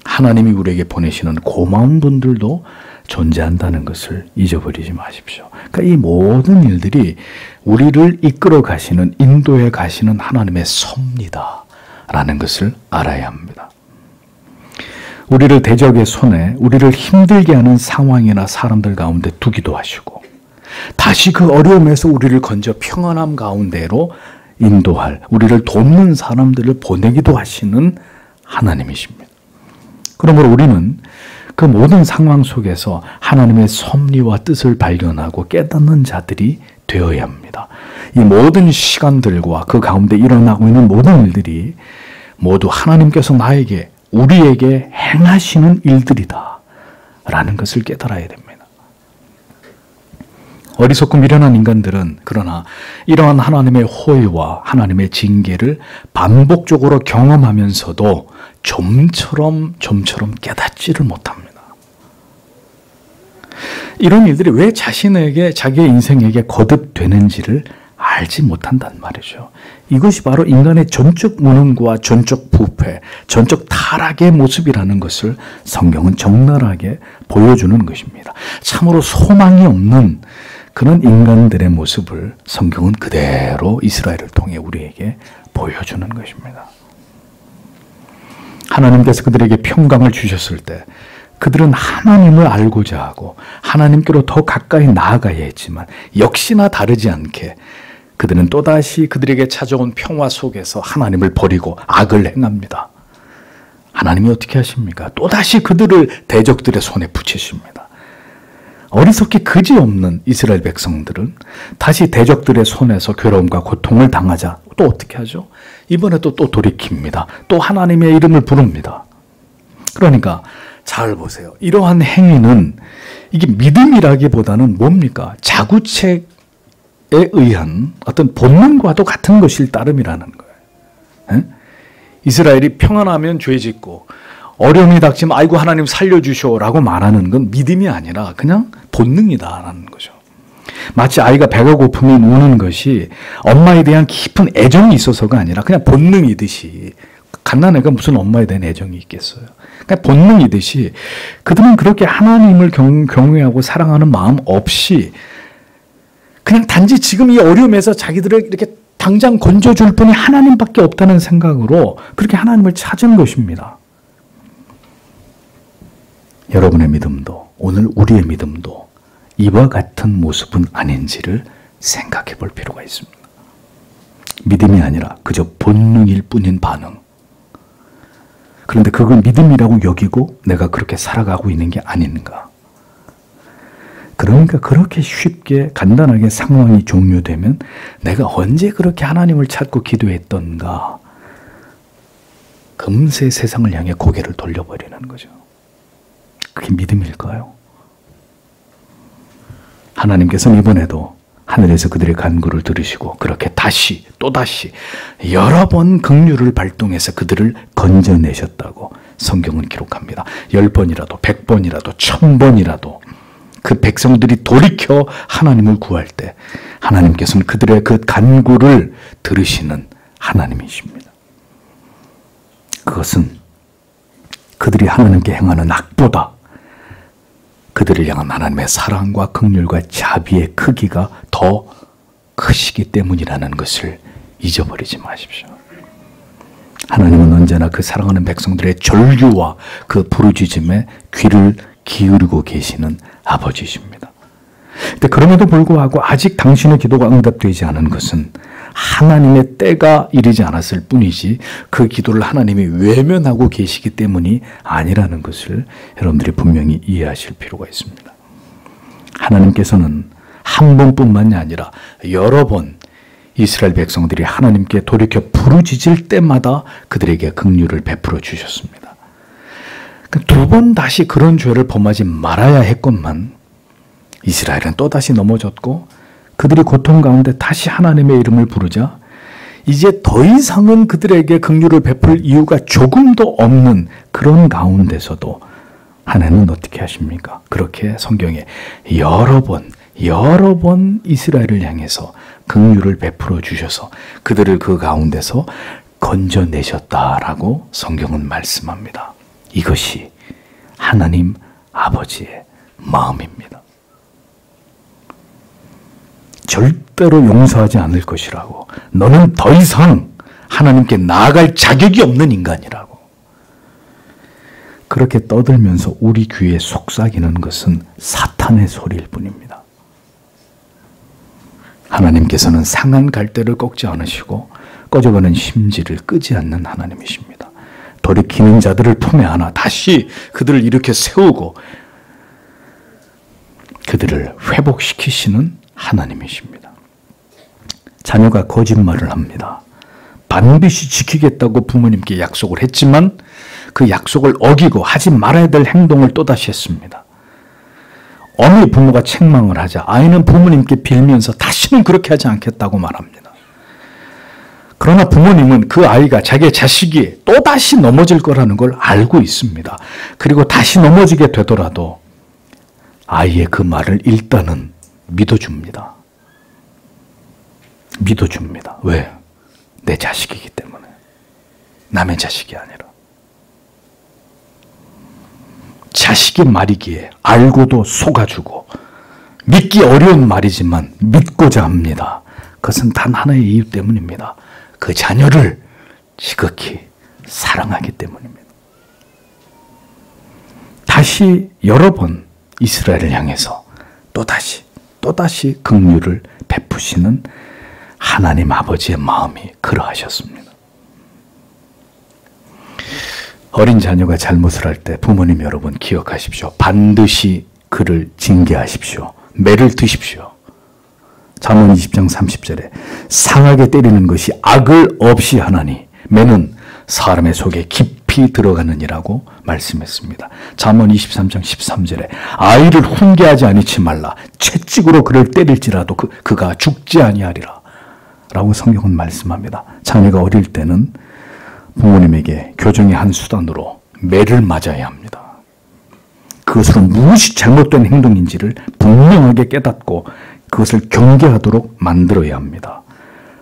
하나님이 우리에게 보내시는 고마운 분들도 존재한다는 것을 잊어버리지 마십시오. 그러니까 이 모든 일들이 우리를 이끌어 가시는 인도해 가시는 하나님의 섭니다 라는 것을 알아야 합니다. 우리를 대적의 손에 우리를 힘들게 하는 상황이나 사람들 가운데 두기도 하시고 다시 그 어려움에서 우리를 건져 평안함 가운데로 인도할 우리를 돕는 사람들을 보내기도 하시는 하나님이십니다. 그러므로 우리는 그 모든 상황 속에서 하나님의 섭리와 뜻을 발견하고 깨닫는 자들이 되어야 합니다. 이 모든 시간들과 그 가운데 일어나고 있는 모든 일들이 모두 하나님께서 나에게 우리에게 행하시는 일들이다 라는 것을 깨달아야 됩니다. 어리석고 미련한 인간들은 그러나 이러한 하나님의 호의와 하나님의 징계를 반복적으로 경험하면서도 좀처럼 깨닫지를 못합니다. 이런 일들이 왜 자신에게 자기의 인생에게 거듭되는지를 알지 못한단 말이죠. 이것이 바로 인간의 전적 무능과 전적 부패, 전적 타락의 모습이라는 것을 성경은 적나라하게 보여주는 것입니다. 참으로 소망이 없는 그런 인간들의 모습을 성경은 그대로 이스라엘을 통해 우리에게 보여주는 것입니다. 하나님께서 그들에게 평강을 주셨을 때 그들은 하나님을 알고자 하고 하나님께로 더 가까이 나아가야 했지만 역시나 다르지 않게 그들은 또다시 그들에게 찾아온 평화 속에서 하나님을 버리고 악을 행합니다. 하나님이 어떻게 하십니까? 또다시 그들을 대적들의 손에 붙이십니다. 어리석기 그지없는 이스라엘 백성들은 다시 대적들의 손에서 괴로움과 고통을 당하자 또 어떻게 하죠? 이번에 또 돌이킵니다. 또 하나님의 이름을 부릅니다. 그러니까 잘 보세요. 이러한 행위는 이게 믿음이라기보다는 뭡니까? 자구책에 의한 어떤 본능과도 같은 것일 따름이라는 거예요. 에? 이스라엘이 평안하면 죄 짓고 어려움이 닥치면 아이고 하나님 살려주쇼라고 말하는 건 믿음이 아니라 그냥 본능이다라는 거죠. 마치 아이가 배가 고프면 우는 것이 엄마에 대한 깊은 애정이 있어서가 아니라 그냥 본능이듯이 갓난애가 무슨 엄마에 대한 애정이 있겠어요. 그냥 본능이듯이 그들은 그렇게 하나님을 경외하고 사랑하는 마음 없이 그냥 단지 지금 이 어려움에서 자기들을 이렇게 당장 건져줄 분이 하나님밖에 없다는 생각으로 그렇게 하나님을 찾은 것입니다. 여러분의 믿음도 오늘 우리의 믿음도 이와 같은 모습은 아닌지를 생각해 볼 필요가 있습니다. 믿음이 아니라 그저 본능일 뿐인 반응. 그런데 그걸 믿음이라고 여기고 내가 그렇게 살아가고 있는 게 아닌가. 그러니까 그렇게 쉽게 간단하게 상황이 종료되면 내가 언제 그렇게 하나님을 찾고 기도했던가 금세 세상을 향해 고개를 돌려버리는 거죠. 그게 믿음일까요? 하나님께서는 이번에도 하늘에서 그들의 간구를 들으시고 그렇게 다시 또다시 여러 번 긍휼을 발동해서 그들을 건져내셨다고 성경은 기록합니다. 10번이라도 100번이라도 1000번이라도 그 백성들이 돌이켜 하나님을 구할 때 하나님께서는 그들의 그 간구를 들으시는 하나님이십니다. 그것은 그들이 하나님께 행하는 악보다 그들을 향한 하나님의 사랑과 긍휼과 자비의 크기가 더 크시기 때문이라는 것을 잊어버리지 마십시오. 하나님은 언제나 그 사랑하는 백성들의 절규와 그 부르짖음에 귀를 기울이고 계시는 아버지십니다. 근데 그럼에도 불구하고 아직 당신의 기도가 응답되지 않은 것은 하나님의 때가 이르지 않았을 뿐이지 그 기도를 하나님이 외면하고 계시기 때문이 아니라는 것을 여러분들이 분명히 이해하실 필요가 있습니다. 하나님께서는 한 번뿐만이 아니라 여러 번 이스라엘 백성들이 하나님께 돌이켜 부르짖을 때마다 그들에게 긍휼을 베풀어 주셨습니다. 두 번 다시 그런 죄를 범하지 말아야 했건만 이스라엘은 또다시 넘어졌고 그들이 고통 가운데 다시 하나님의 이름을 부르자 이제 더 이상은 그들에게 긍휼을 베풀 이유가 조금도 없는 그런 가운데서도 하나님은 어떻게 하십니까? 그렇게 성경에 여러 번 이스라엘을 향해서 긍휼을 베풀어 주셔서 그들을 그 가운데서 건져내셨다라고 성경은 말씀합니다. 이것이 하나님 아버지의 마음입니다. 절대로 용서하지 않을 것이라고. 너는 더 이상 하나님께 나아갈 자격이 없는 인간이라고. 그렇게 떠들면서 우리 귀에 속삭이는 것은 사탄의 소리일 뿐입니다. 하나님께서는 상한 갈대를 꺾지 않으시고 꺼져가는 심지를 끄지 않는 하나님이십니다. 돌이키는 자들을 품에 안아 다시 그들을 일으켜 세우고 그들을 회복시키시는 하나님이십니다. 자녀가 거짓말을 합니다. 반드시 지키겠다고 부모님께 약속을 했지만 그 약속을 어기고 하지 말아야 될 행동을 또다시 했습니다. 어느 부모가 책망을 하자 아이는 부모님께 빌면서 다시는 그렇게 하지 않겠다고 말합니다. 그러나 부모님은 그 아이가 자기의 자식이 또다시 넘어질 거라는 걸 알고 있습니다. 그리고 다시 넘어지게 되더라도 아이의 그 말을 일단은 믿어줍니다. 믿어줍니다. 왜? 내 자식이기 때문에. 남의 자식이 아니라. 자식의 말이기에 알고도 속아주고 믿기 어려운 말이지만 믿고자 합니다. 그것은 단 하나의 이유 때문입니다. 그 자녀를 지극히 사랑하기 때문입니다. 다시 여러 번 이스라엘을 향해서 또다시 긍휼을 베푸시는 하나님 아버지의 마음이 그러하셨습니다. 어린 자녀가 잘못을 할 때 부모님 여러분 기억하십시오. 반드시 그를 징계하십시오. 매를 드십시오. 잠언 20장 30절에 상하게 때리는 것이 악을 없이 하나니 매는 사람의 속에 깊이 들어가느니라고 말씀했습니다. 잠언 23장 13절에 아이를 훈계하지 아니치 말라. 채찍으로 그를 때릴지라도 그가 죽지 아니하리라 라고 성경은 말씀합니다. 자녀가 어릴 때는 부모님에게 교정의 한 수단으로 매를 맞아야 합니다. 그것으로 무엇이 잘못된 행동인지를 분명하게 깨닫고 그것을 경계하도록 만들어야 합니다.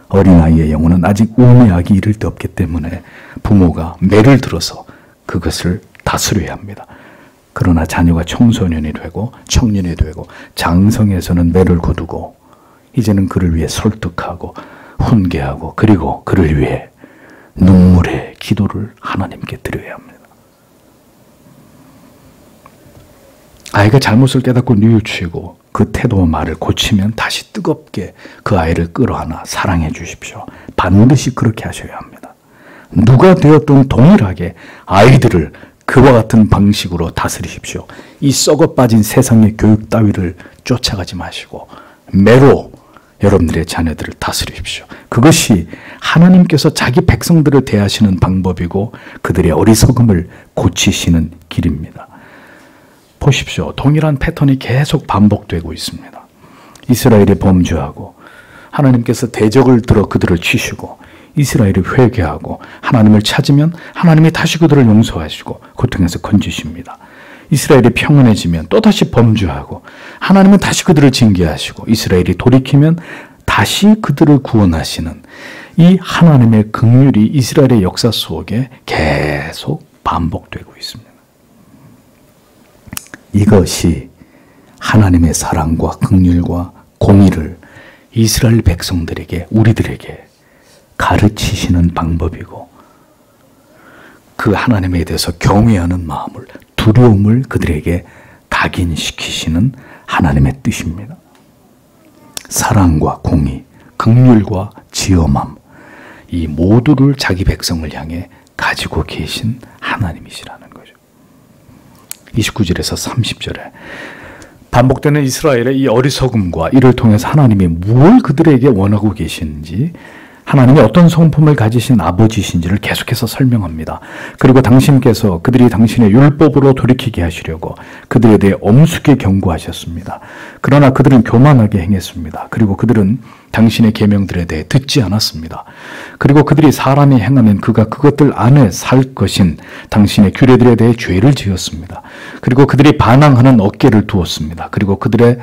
어린아이의 영혼은 아직 우매하기 이를 데 없기 때문에 부모가 매를 들어서 그것을 다스려야 합니다. 그러나 자녀가 청소년이 되고 청년이 되고 장성에서는 매를 거두고 이제는 그를 위해 설득하고 훈계하고 그리고 그를 위해 눈물의 기도를 하나님께 드려야 합니다. 아이가 잘못을 깨닫고 뉘우치고 그 태도와 말을 고치면 다시 뜨겁게 그 아이를 끌어안아 사랑해 주십시오. 반드시 그렇게 하셔야 합니다. 누가 되었든 동일하게 아이들을 그와 같은 방식으로 다스리십시오. 이 썩어 빠진 세상의 교육 따위를 쫓아가지 마시고 매로 여러분들의 자녀들을 다스리십시오. 그것이 하나님께서 자기 백성들을 대하시는 방법이고 그들의 어리석음을 고치시는 길입니다. 보십시오. 동일한 패턴이 계속 반복되고 있습니다. 이스라엘이 범죄하고 하나님께서 대적을 들어 그들을 치시고 이스라엘이 회개하고 하나님을 찾으면 하나님이 다시 그들을 용서하시고 고통에서 건지십니다. 이스라엘이 평안해지면 또다시 범죄하고 하나님은 다시 그들을 징계하시고 이스라엘이 돌이키면 다시 그들을 구원하시는 이 하나님의 긍휼이 이스라엘의 역사 속에 계속 반복되고 있습니다. 이것이 하나님의 사랑과 긍휼과 공의를 이스라엘 백성들에게 우리들에게 가르치시는 방법이고 그 하나님에 대해서 경외하는 마음을 두려움을 그들에게 각인시키시는 하나님의 뜻입니다. 사랑과 공의, 긍휼과 지엄함 이 모두를 자기 백성을 향해 가지고 계신 하나님이시라는 거죠. 29절에서 30절에 반복되는 이스라엘의 이 어리석음과 이를 통해서 하나님이 뭘 그들에게 원하고 계시는지 하나님이 어떤 성품을 가지신 아버지신지를 계속해서 설명합니다. 그리고 당신께서 그들이 당신의 율법으로 돌이키게 하시려고 그들에 대해 엄숙히 경고하셨습니다. 그러나 그들은 교만하게 행했습니다. 그리고 그들은 당신의 계명들에 대해 듣지 않았습니다. 그리고 그들이 사람이 행하면 그가 그것들 안에 살 것인 당신의 규례들에 대해 죄를 지었습니다. 그리고 그들이 반항하는 어깨를 두었습니다. 그리고 그들의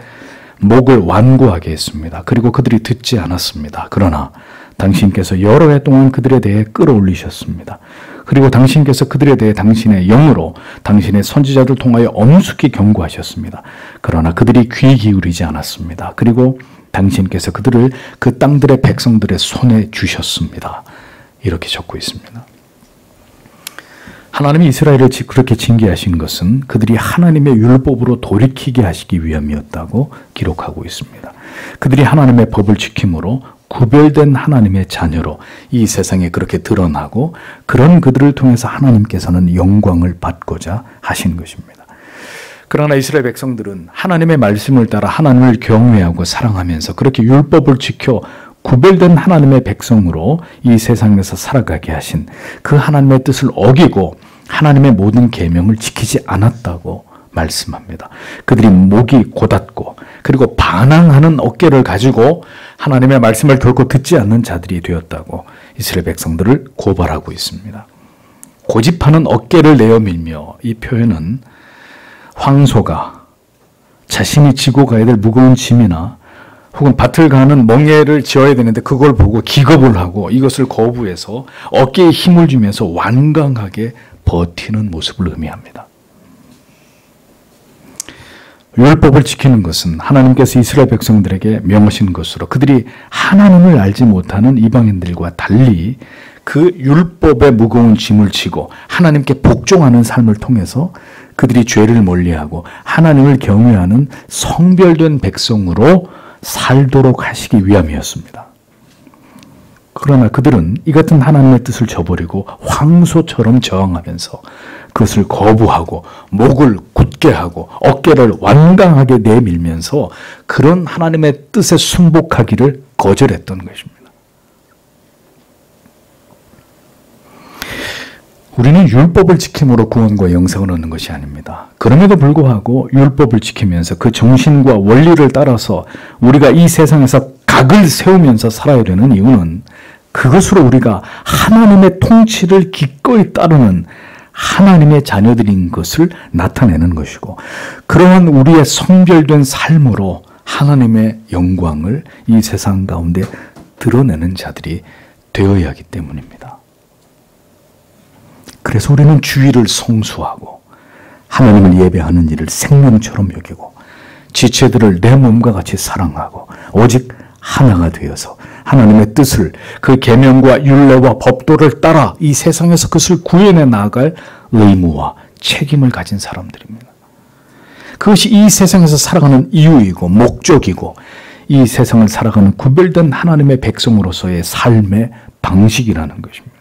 목을 완고하게 했습니다. 그리고 그들이 듣지 않았습니다. 그러나 당신께서 여러 해 동안 그들에 대해 끌어올리셨습니다. 그리고 당신께서 그들에 대해 당신의 영으로 당신의 선지자들 통하여 엄숙히 경고하셨습니다. 그러나 그들이 귀 기울이지 않았습니다. 그리고 당신께서 그들을 그 땅들의 백성들의 손에 주셨습니다. 이렇게 적고 있습니다. 하나님이 이스라엘을 그렇게 징계하신 것은 그들이 하나님의 율법으로 돌이키게 하시기 위함이었다고 기록하고 있습니다. 그들이 하나님의 법을 지킴으로 구별된 하나님의 자녀로 이 세상에 그렇게 드러나고 그런 그들을 통해서 하나님께서는 영광을 받고자 하신 것입니다. 그러나 이스라엘 백성들은 하나님의 말씀을 따라 하나님을 경외하고 사랑하면서 그렇게 율법을 지켜 구별된 하나님의 백성으로 이 세상에서 살아가게 하신 그 하나님의 뜻을 어기고 하나님의 모든 계명을 지키지 않았다고 말씀합니다. 그들이 목이 곧았고 그리고 반항하는 어깨를 가지고 하나님의 말씀을 결코 듣지 않는 자들이 되었다고 이스라엘 백성들을 고발하고 있습니다. 고집하는 어깨를 내어밀며 이 표현은 황소가 자신이 지고 가야 될 무거운 짐이나 혹은 밭을 가는 멍에를 지어야 되는데 그걸 보고 기겁을 하고 이것을 거부해서 어깨에 힘을 주면서 완강하게 버티는 모습을 의미합니다. 율법을 지키는 것은 하나님께서 이스라엘 백성들에게 명하신 것으로 그들이 하나님을 알지 못하는 이방인들과 달리 그 율법의 무거운 짐을 지고 하나님께 복종하는 삶을 통해서 그들이 죄를 멀리하고 하나님을 경외하는 성별된 백성으로 살도록 하시기 위함이었습니다. 그러나 그들은 이 같은 하나님의 뜻을 저버리고 황소처럼 저항하면서 그것을 거부하고 목을 굳게 하고 어깨를 완강하게 내밀면서 그런 하나님의 뜻에 순복하기를 거절했던 것입니다. 우리는 율법을 지킴으로 구원과 영생을 얻는 것이 아닙니다. 그럼에도 불구하고 율법을 지키면서 그 정신과 원리를 따라서 우리가 이 세상에서 각을 세우면서 살아야 되는 이유는 그것으로 우리가 하나님의 통치를 기꺼이 따르는 하나님의 자녀들인 것을 나타내는 것이고 그러한 우리의 성별된 삶으로 하나님의 영광을 이 세상 가운데 드러내는 자들이 되어야 하기 때문입니다. 그래서 우리는 주일을 성수하고 하나님을 예배하는 일을 생명처럼 여기고 지체들을 내 몸과 같이 사랑하고 오직 하나가 되어서 하나님의 뜻을 그 계명과 율례와 법도를 따라 이 세상에서 그것을 구현해 나아갈 의무와 책임을 가진 사람들입니다. 그것이 이 세상에서 살아가는 이유이고 목적이고 이 세상을 살아가는 구별된 하나님의 백성으로서의 삶의 방식이라는 것입니다.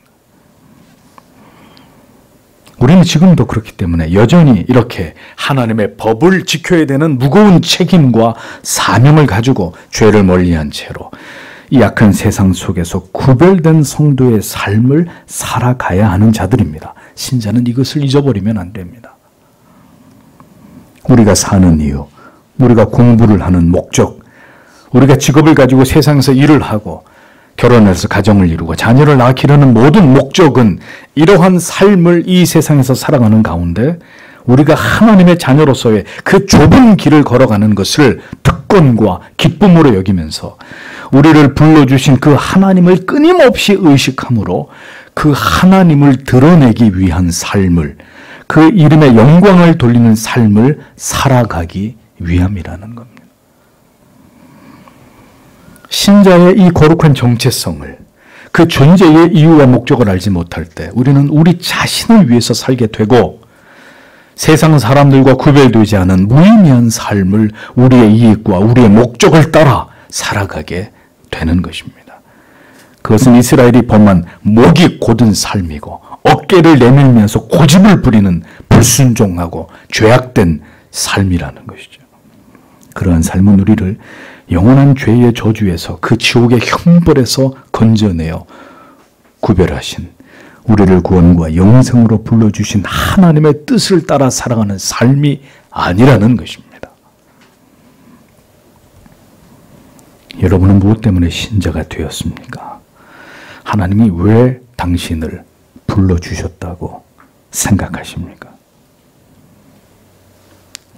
우리는 지금도 그렇기 때문에 여전히 이렇게 하나님의 법을 지켜야 되는 무거운 책임과 사명을 가지고 죄를 멀리한 채로 이 악한 세상 속에서 구별된 성도의 삶을 살아가야 하는 자들입니다. 신자는 이것을 잊어버리면 안 됩니다. 우리가 사는 이유, 우리가 공부를 하는 목적, 우리가 직업을 가지고 세상에서 일을 하고 결혼해서 가정을 이루고 자녀를 낳기려는 모든 목적은 이러한 삶을 이 세상에서 살아가는 가운데 우리가 하나님의 자녀로서의 그 좁은 길을 걸어가는 것을 특권과 기쁨으로 여기면서 우리를 불러주신 그 하나님을 끊임없이 의식함으로 그 하나님을 드러내기 위한 삶을, 그 이름의 영광을 돌리는 삶을 살아가기 위함이라는 겁니다. 신자의 이 거룩한 정체성을, 그 존재의 이유와 목적을 알지 못할 때 우리는 우리 자신을 위해서 살게 되고 세상 사람들과 구별되지 않은 무의미한 삶을 우리의 이익과 우리의 목적을 따라 살아가게 되는 것입니다. 그것은 이스라엘이 범한 목이 곧은 삶이고 어깨를 내밀면서 고집을 부리는 불순종하고 죄악된 삶이라는 것이죠. 그러한 삶은 우리를 영원한 죄의 저주에서 그 지옥의 형벌에서 건져내어 구별하신 우리를 구원과 영생으로 불러주신 하나님의 뜻을 따라 살아가는 삶이 아니라는 것입니다. 여러분은 무엇 때문에 신자가 되었습니까? 하나님이 왜 당신을 불러주셨다고 생각하십니까?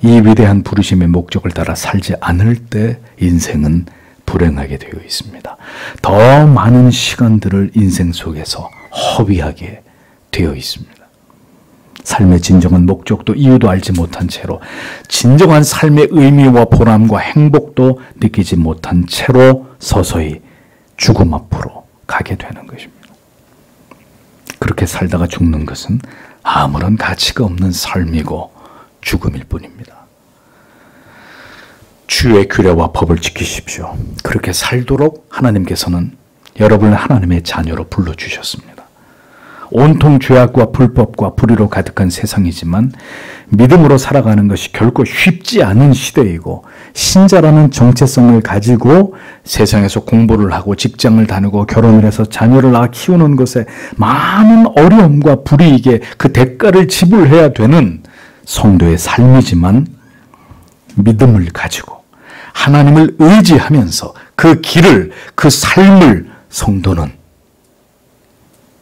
이 위대한 부르심의 목적을 따라 살지 않을 때 인생은 불행하게 되어 있습니다. 더 많은 시간들을 인생 속에서 허비하게 되어 있습니다. 삶의 진정한 목적도 이유도 알지 못한 채로 진정한 삶의 의미와 보람과 행복도 느끼지 못한 채로 서서히 죽음 앞으로 가게 되는 것입니다. 그렇게 살다가 죽는 것은 아무런 가치가 없는 삶이고 죽음일 뿐입니다. 주의 규례와 법을 지키십시오. 그렇게 살도록 하나님께서는 여러분을 하나님의 자녀로 불러주셨습니다. 온통 죄악과 불법과 불의로 가득한 세상이지만 믿음으로 살아가는 것이 결코 쉽지 않은 시대이고, 신자라는 정체성을 가지고 세상에서 공부를 하고 직장을 다니고 결혼을 해서 자녀를 낳아 키우는 것에 많은 어려움과 불이익에 그 대가를 지불해야 되는 성도의 삶이지만, 믿음을 가지고 하나님을 의지하면서 그 길을, 그 삶을 성도는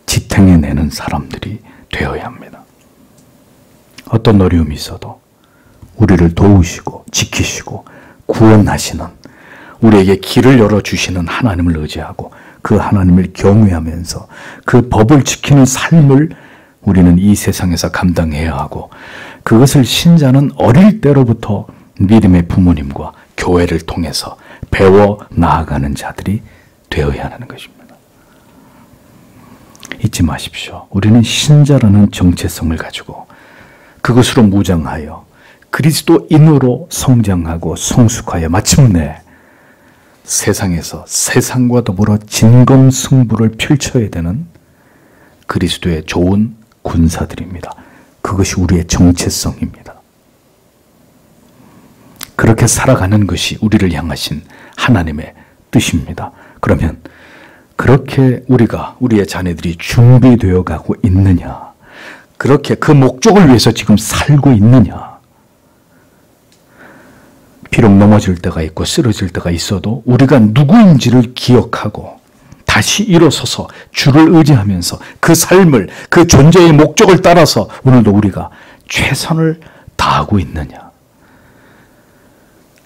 지탱해내는 사람들이 되어야 합니다. 어떤 어려움이 있어도 우리를 도우시고 지키시고 구원하시는, 우리에게 길을 열어주시는 하나님을 의지하고 그 하나님을 경외하면서 그 법을 지키는 삶을 우리는 이 세상에서 감당해야 하고, 그것을 신자는 어릴 때로부터 믿음의 부모님과 교회를 통해서 배워 나아가는 자들이 되어야 하는 것입니다. 잊지 마십시오. 우리는 신자라는 정체성을 가지고 그것으로 무장하여 그리스도인으로 성장하고 성숙하여 마침내 세상에서 세상과 더불어 진검승부를 펼쳐야 되는 그리스도의 좋은 군사들입니다. 그것이 우리의 정체성입니다. 그렇게 살아가는 것이 우리를 향하신 하나님의 뜻입니다. 그러면 그렇게 우리의 자녀들이 준비되어 가고 있느냐? 그렇게 그 목적을 위해서 지금 살고 있느냐? 비록 넘어질 때가 있고 쓰러질 때가 있어도 우리가 누구인지를 기억하고 다시 일어서서 주를 의지하면서 그 삶을, 그 존재의 목적을 따라서 오늘도 우리가 최선을 다하고 있느냐?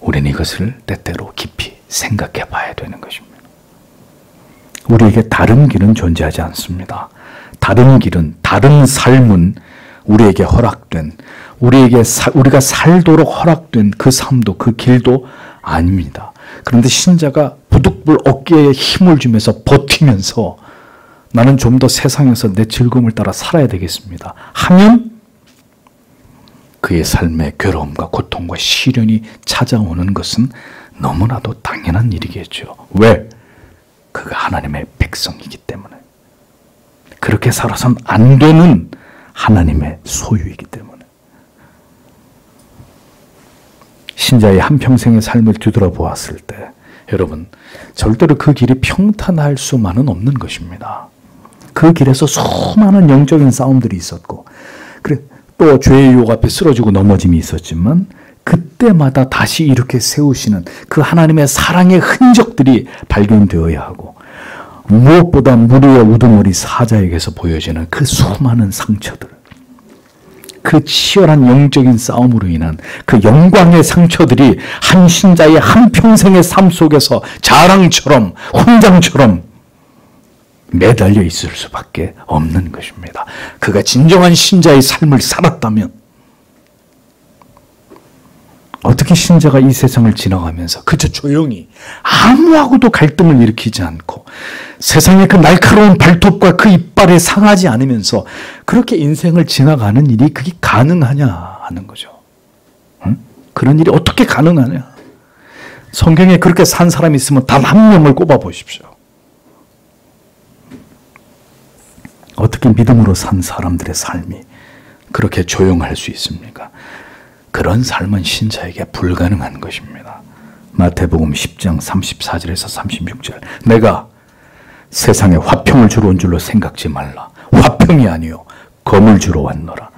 우리는 이것을 때때로 깊이 생각해 봐야 되는 것입니다. 우리에게 다른 길은 존재하지 않습니다. 다른 길은, 다른 삶은 우리에게 허락된, 우리가 살도록 허락된 그 삶도, 그 길도 아닙니다. 그런데 신자가 부득불 어깨에 힘을 주면서 버티면서 나는 좀 더 세상에서 내 즐거움을 따라 살아야 되겠습니다 하면 그의 삶에 괴로움과 고통과 시련이 찾아오는 것은 너무나도 당연한 일이겠죠. 왜? 그가 하나님의 백성이기 때문에. 그렇게 살아선 안 되는 하나님의 소유이기 때문에. 신자의 한평생의 삶을 뒤돌아보았을 때 여러분, 절대로 그 길이 평탄할 수만은 없는 것입니다. 그 길에서 수많은 영적인 싸움들이 있었고, 그래 또 죄의 유혹 앞에 쓰러지고 넘어짐이 있었지만 그때마다 다시 이렇게 세우시는 그 하나님의 사랑의 흔적들이 발견되어야 하고, 무엇보다 무리의 우두머리 사자에게서 보여지는 그 수많은 상처들, 그 치열한 영적인 싸움으로 인한 그 영광의 상처들이 한 신자의 한평생의 삶 속에서 자랑처럼, 훈장처럼 매달려 있을 수밖에 없는 것입니다. 그가 진정한 신자의 삶을 살았다면 어떻게 신자가 이 세상을 지나가면서 그저 조용히 아무하고도 갈등을 일으키지 않고 세상의 그 날카로운 발톱과 그 이빨에 상하지 않으면서 그렇게 인생을 지나가는 일이 그게 가능하냐 하는 거죠. 응? 그런 일이 어떻게 가능하냐? 성경에 그렇게 산 사람이 있으면 단 한 명을 꼽아 보십시오. 어떻게 믿음으로 산 사람들의 삶이 그렇게 조용할 수 있습니까? 그런 삶은 신자에게 불가능한 것입니다. 마태복음 10장 34절에서 36절. 내가 세상에 화평을 주러 온 줄로 생각지 말라. 화평이 아니요 검을 주러 왔노라.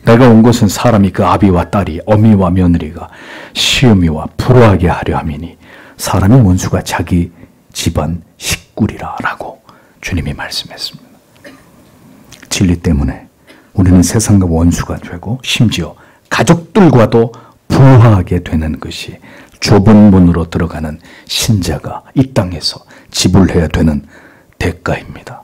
내가 온 것은 사람이 그 아비와 딸이, 어미와 며느리가 시어미와 불화하게 하려 함이니 사람의 원수가 자기 집안 식구리라 라고 주님이 말씀했습니다. 진리 때문에 우리는 세상과 원수가 되고 심지어 가족들과도 불화하게 되는 것이 좁은 문으로 들어가는 신자가 이 땅에서 지불해야 되는 대가입니다.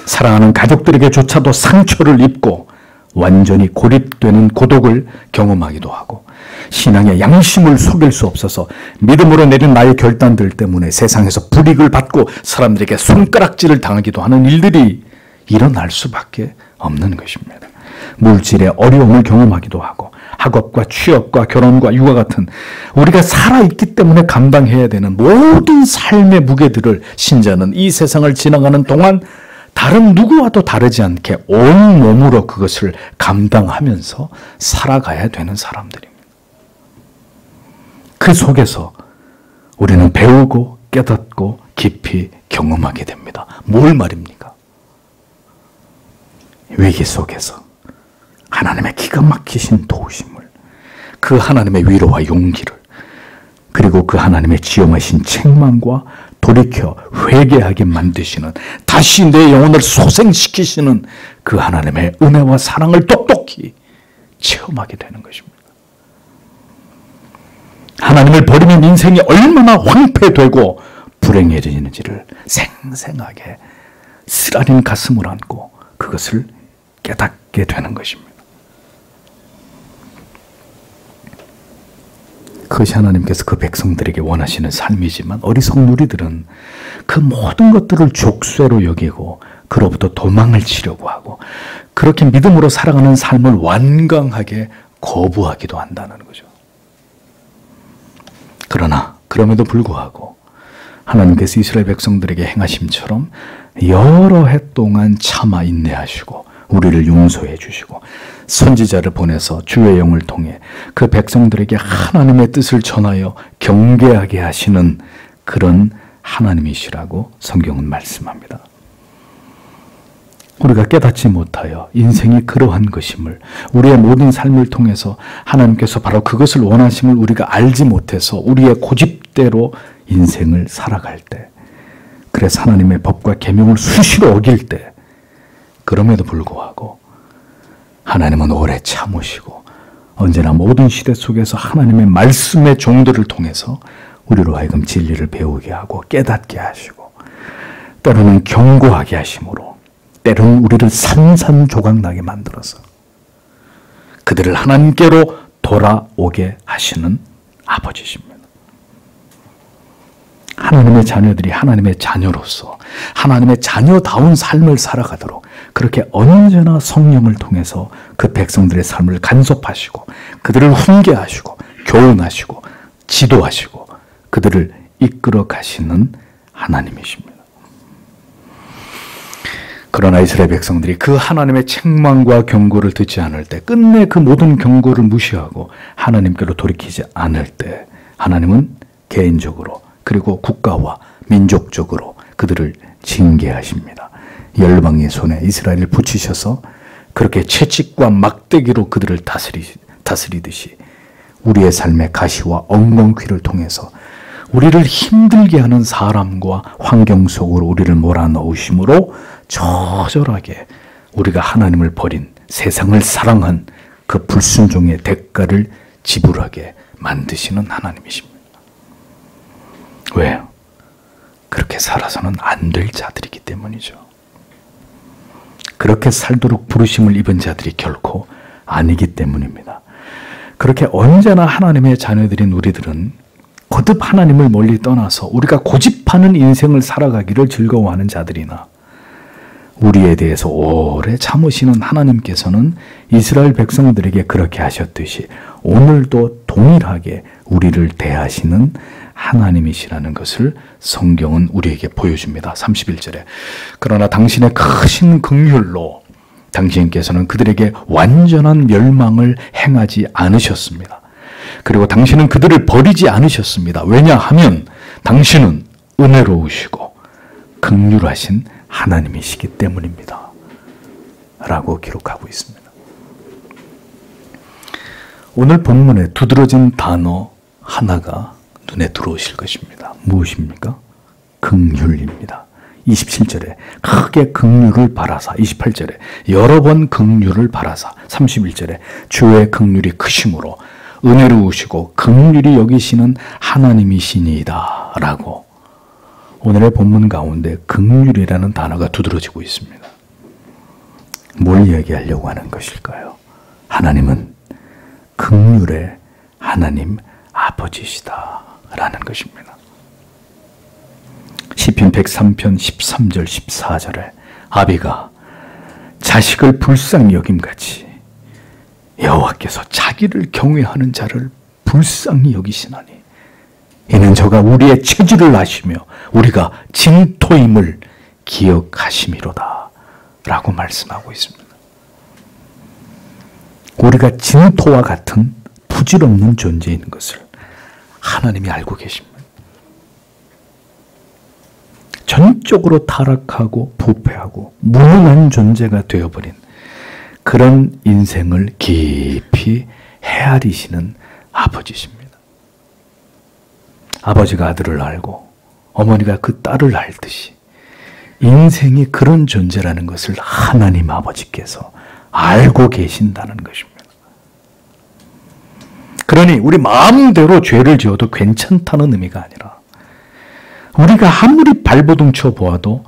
사랑하는 가족들에게조차도 상처를 입고 완전히 고립되는 고독을 경험하기도 하고, 신앙의 양심을 속일 수 없어서 믿음으로 내린 나의 결단들 때문에 세상에서 불이익을 받고 사람들에게 손가락질을 당하기도 하는 일들이 일어날 수밖에 없는 것입니다. 물질의 어려움을 경험하기도 하고 학업과 취업과 결혼과 육아 같은 우리가 살아있기 때문에 감당해야 되는 모든 삶의 무게들을 신자는 이 세상을 지나가는 동안 다른 누구와도 다르지 않게 온몸으로 그것을 감당하면서 살아가야 되는 사람들입니다. 그 속에서 우리는 배우고 깨닫고 깊이 경험하게 됩니다. 뭘 말입니까? 위기 속에서 하나님의 기가 막히신 도우심을, 그 하나님의 위로와 용기를, 그리고 그 하나님의 지엄하신 책망과 돌이켜 회개하게 만드시는, 다시 내 영혼을 소생시키시는 그 하나님의 은혜와 사랑을 똑똑히 체험하게 되는 것입니다. 하나님을 버리면 인생이 얼마나 황폐되고 불행해지는지를 생생하게 쓰라린 가슴을 안고 그것을 깨닫게 되는 것입니다. 그것이 하나님께서 그 백성들에게 원하시는 삶이지만 어리석은 우리들은 그 모든 것들을 족쇄로 여기고 그로부터 도망을 치려고 하고 그렇게 믿음으로 살아가는 삶을 완강하게 거부하기도 한다는 거죠. 그러나 그럼에도 불구하고 하나님께서 이스라엘 백성들에게 행하심처럼 여러 해 동안 참아 인내하시고 우리를 용서해 주시고 선지자를 보내서 주의 영을 통해 그 백성들에게 하나님의 뜻을 전하여 경계하게 하시는 그런 하나님이시라고 성경은 말씀합니다. 우리가 깨닫지 못하여 인생이 그러한 것임을, 우리의 모든 삶을 통해서 하나님께서 바로 그것을 원하심을 우리가 알지 못해서 우리의 고집대로 인생을 살아갈 때, 그래서 하나님의 법과 계명을 수시로 어길 때, 그럼에도 불구하고 하나님은 오래 참으시고 언제나 모든 시대 속에서 하나님의 말씀의 종들을 통해서 우리로 하여금 진리를 배우게 하고 깨닫게 하시고 때로는 경고하게 하심으로 때로는 우리를 산산조각나게 만들어서 그들을 하나님께로 돌아오게 하시는 아버지십니다. 하나님의 자녀들이 하나님의 자녀로서 하나님의 자녀다운 삶을 살아가도록 그렇게 언제나 성령을 통해서 그 백성들의 삶을 간섭하시고 그들을 훈계하시고 교훈하시고 지도하시고 그들을 이끌어 가시는 하나님이십니다. 그러나 이스라엘 백성들이 그 하나님의 책망과 경고를 듣지 않을 때, 끝내 그 모든 경고를 무시하고 하나님께로 돌이키지 않을 때 하나님은 개인적으로 그리고 국가와 민족적으로 그들을 징계하십니다. 열방의 손에 이스라엘을 붙이셔서 그렇게 채찍과 막대기로 그들을 다스리듯이 우리의 삶의 가시와 엉겅퀴를 통해서 우리를 힘들게 하는 사람과 환경 속으로 우리를 몰아넣으심으로 처절하게 우리가 하나님을 버린 세상을 사랑한 그 불순종의 대가를 지불하게 만드시는 하나님이십니다. 왜요? 그렇게 살아서는 안 될 자들이기 때문이죠. 그렇게 살도록 부르심을 입은 자들이 결코 아니기 때문입니다. 그렇게 언제나 하나님의 자녀들인 우리들은 거듭 하나님을 멀리 떠나서 우리가 고집하는 인생을 살아가기를 즐거워하는 자들이나 우리에 대해서 오래 참으시는 하나님께서는 이스라엘 백성들에게 그렇게 하셨듯이 오늘도 동일하게 우리를 대하시는 하나님이시라는 것을 성경은 우리에게 보여줍니다. 31절에 그러나 당신의 크신 긍휼로 당신께서는 그들에게 완전한 멸망을 행하지 않으셨습니다. 그리고 당신은 그들을 버리지 않으셨습니다. 왜냐하면 당신은 은혜로우시고 긍휼하신 하나님이시기 때문입니다. 라고 기록하고 있습니다. 오늘 본문에 두드러진 단어 하나가 눈에 들어오실 것입니다. 무엇입니까? 긍휼입니다. 27절에 크게 긍휼을 바라사, 28절에 여러 번 긍휼을 바라사, 31절에 주의 긍휼이 크심으로 은혜로우시고 긍휼히 여기시는 하나님이시니이다 라고 오늘의 본문 가운데 긍휼이라는 단어가 두드러지고 있습니다. 뭘 이야기하려고 하는 것일까요? 하나님은 긍휼의 하나님 아버지시다 라는 것입니다. 시편 103편 13절 14절에 아비가 자식을 불쌍히 여김같이 여호와께서 자기를 경외하는 자를 불쌍히 여기시나니 이는 저가 우리의 체질을 아시며 우리가 진토임을 기억하심이로다 라고 말씀하고 있습니다. 우리가 진토와 같은 부질없는 존재인 것을 하나님이 알고 계십니다. 전적으로 타락하고 부패하고 무능한 존재가 되어버린 그런 인생을 깊이 헤아리시는 아버지십니다. 아버지가 아들을 알고 어머니가 그 딸을 알듯이 인생이 그런 존재라는 것을 하나님 아버지께서 알고 계신다는 것입니다. 그러니 우리 마음대로 죄를 지어도 괜찮다는 의미가 아니라 우리가 아무리 발버둥 쳐 보아도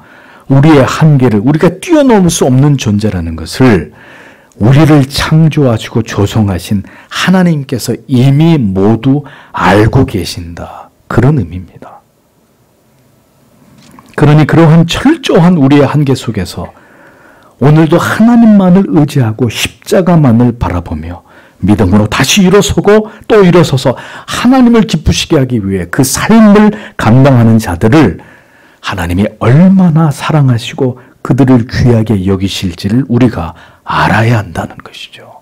우리의 한계를 우리가 뛰어넘을 수 없는 존재라는 것을 우리를 창조하시고 조성하신 하나님께서 이미 모두 알고 계신다. 그런 의미입니다. 그러니 그러한 철저한 우리의 한계 속에서 오늘도 하나님만을 의지하고 십자가만을 바라보며 믿음으로 다시 일어서고 또 일어서서 하나님을 기쁘시게 하기 위해 그 삶을 감당하는 자들을 하나님이 얼마나 사랑하시고 그들을 귀하게 여기실지를 우리가 알아야 한다는 것이죠.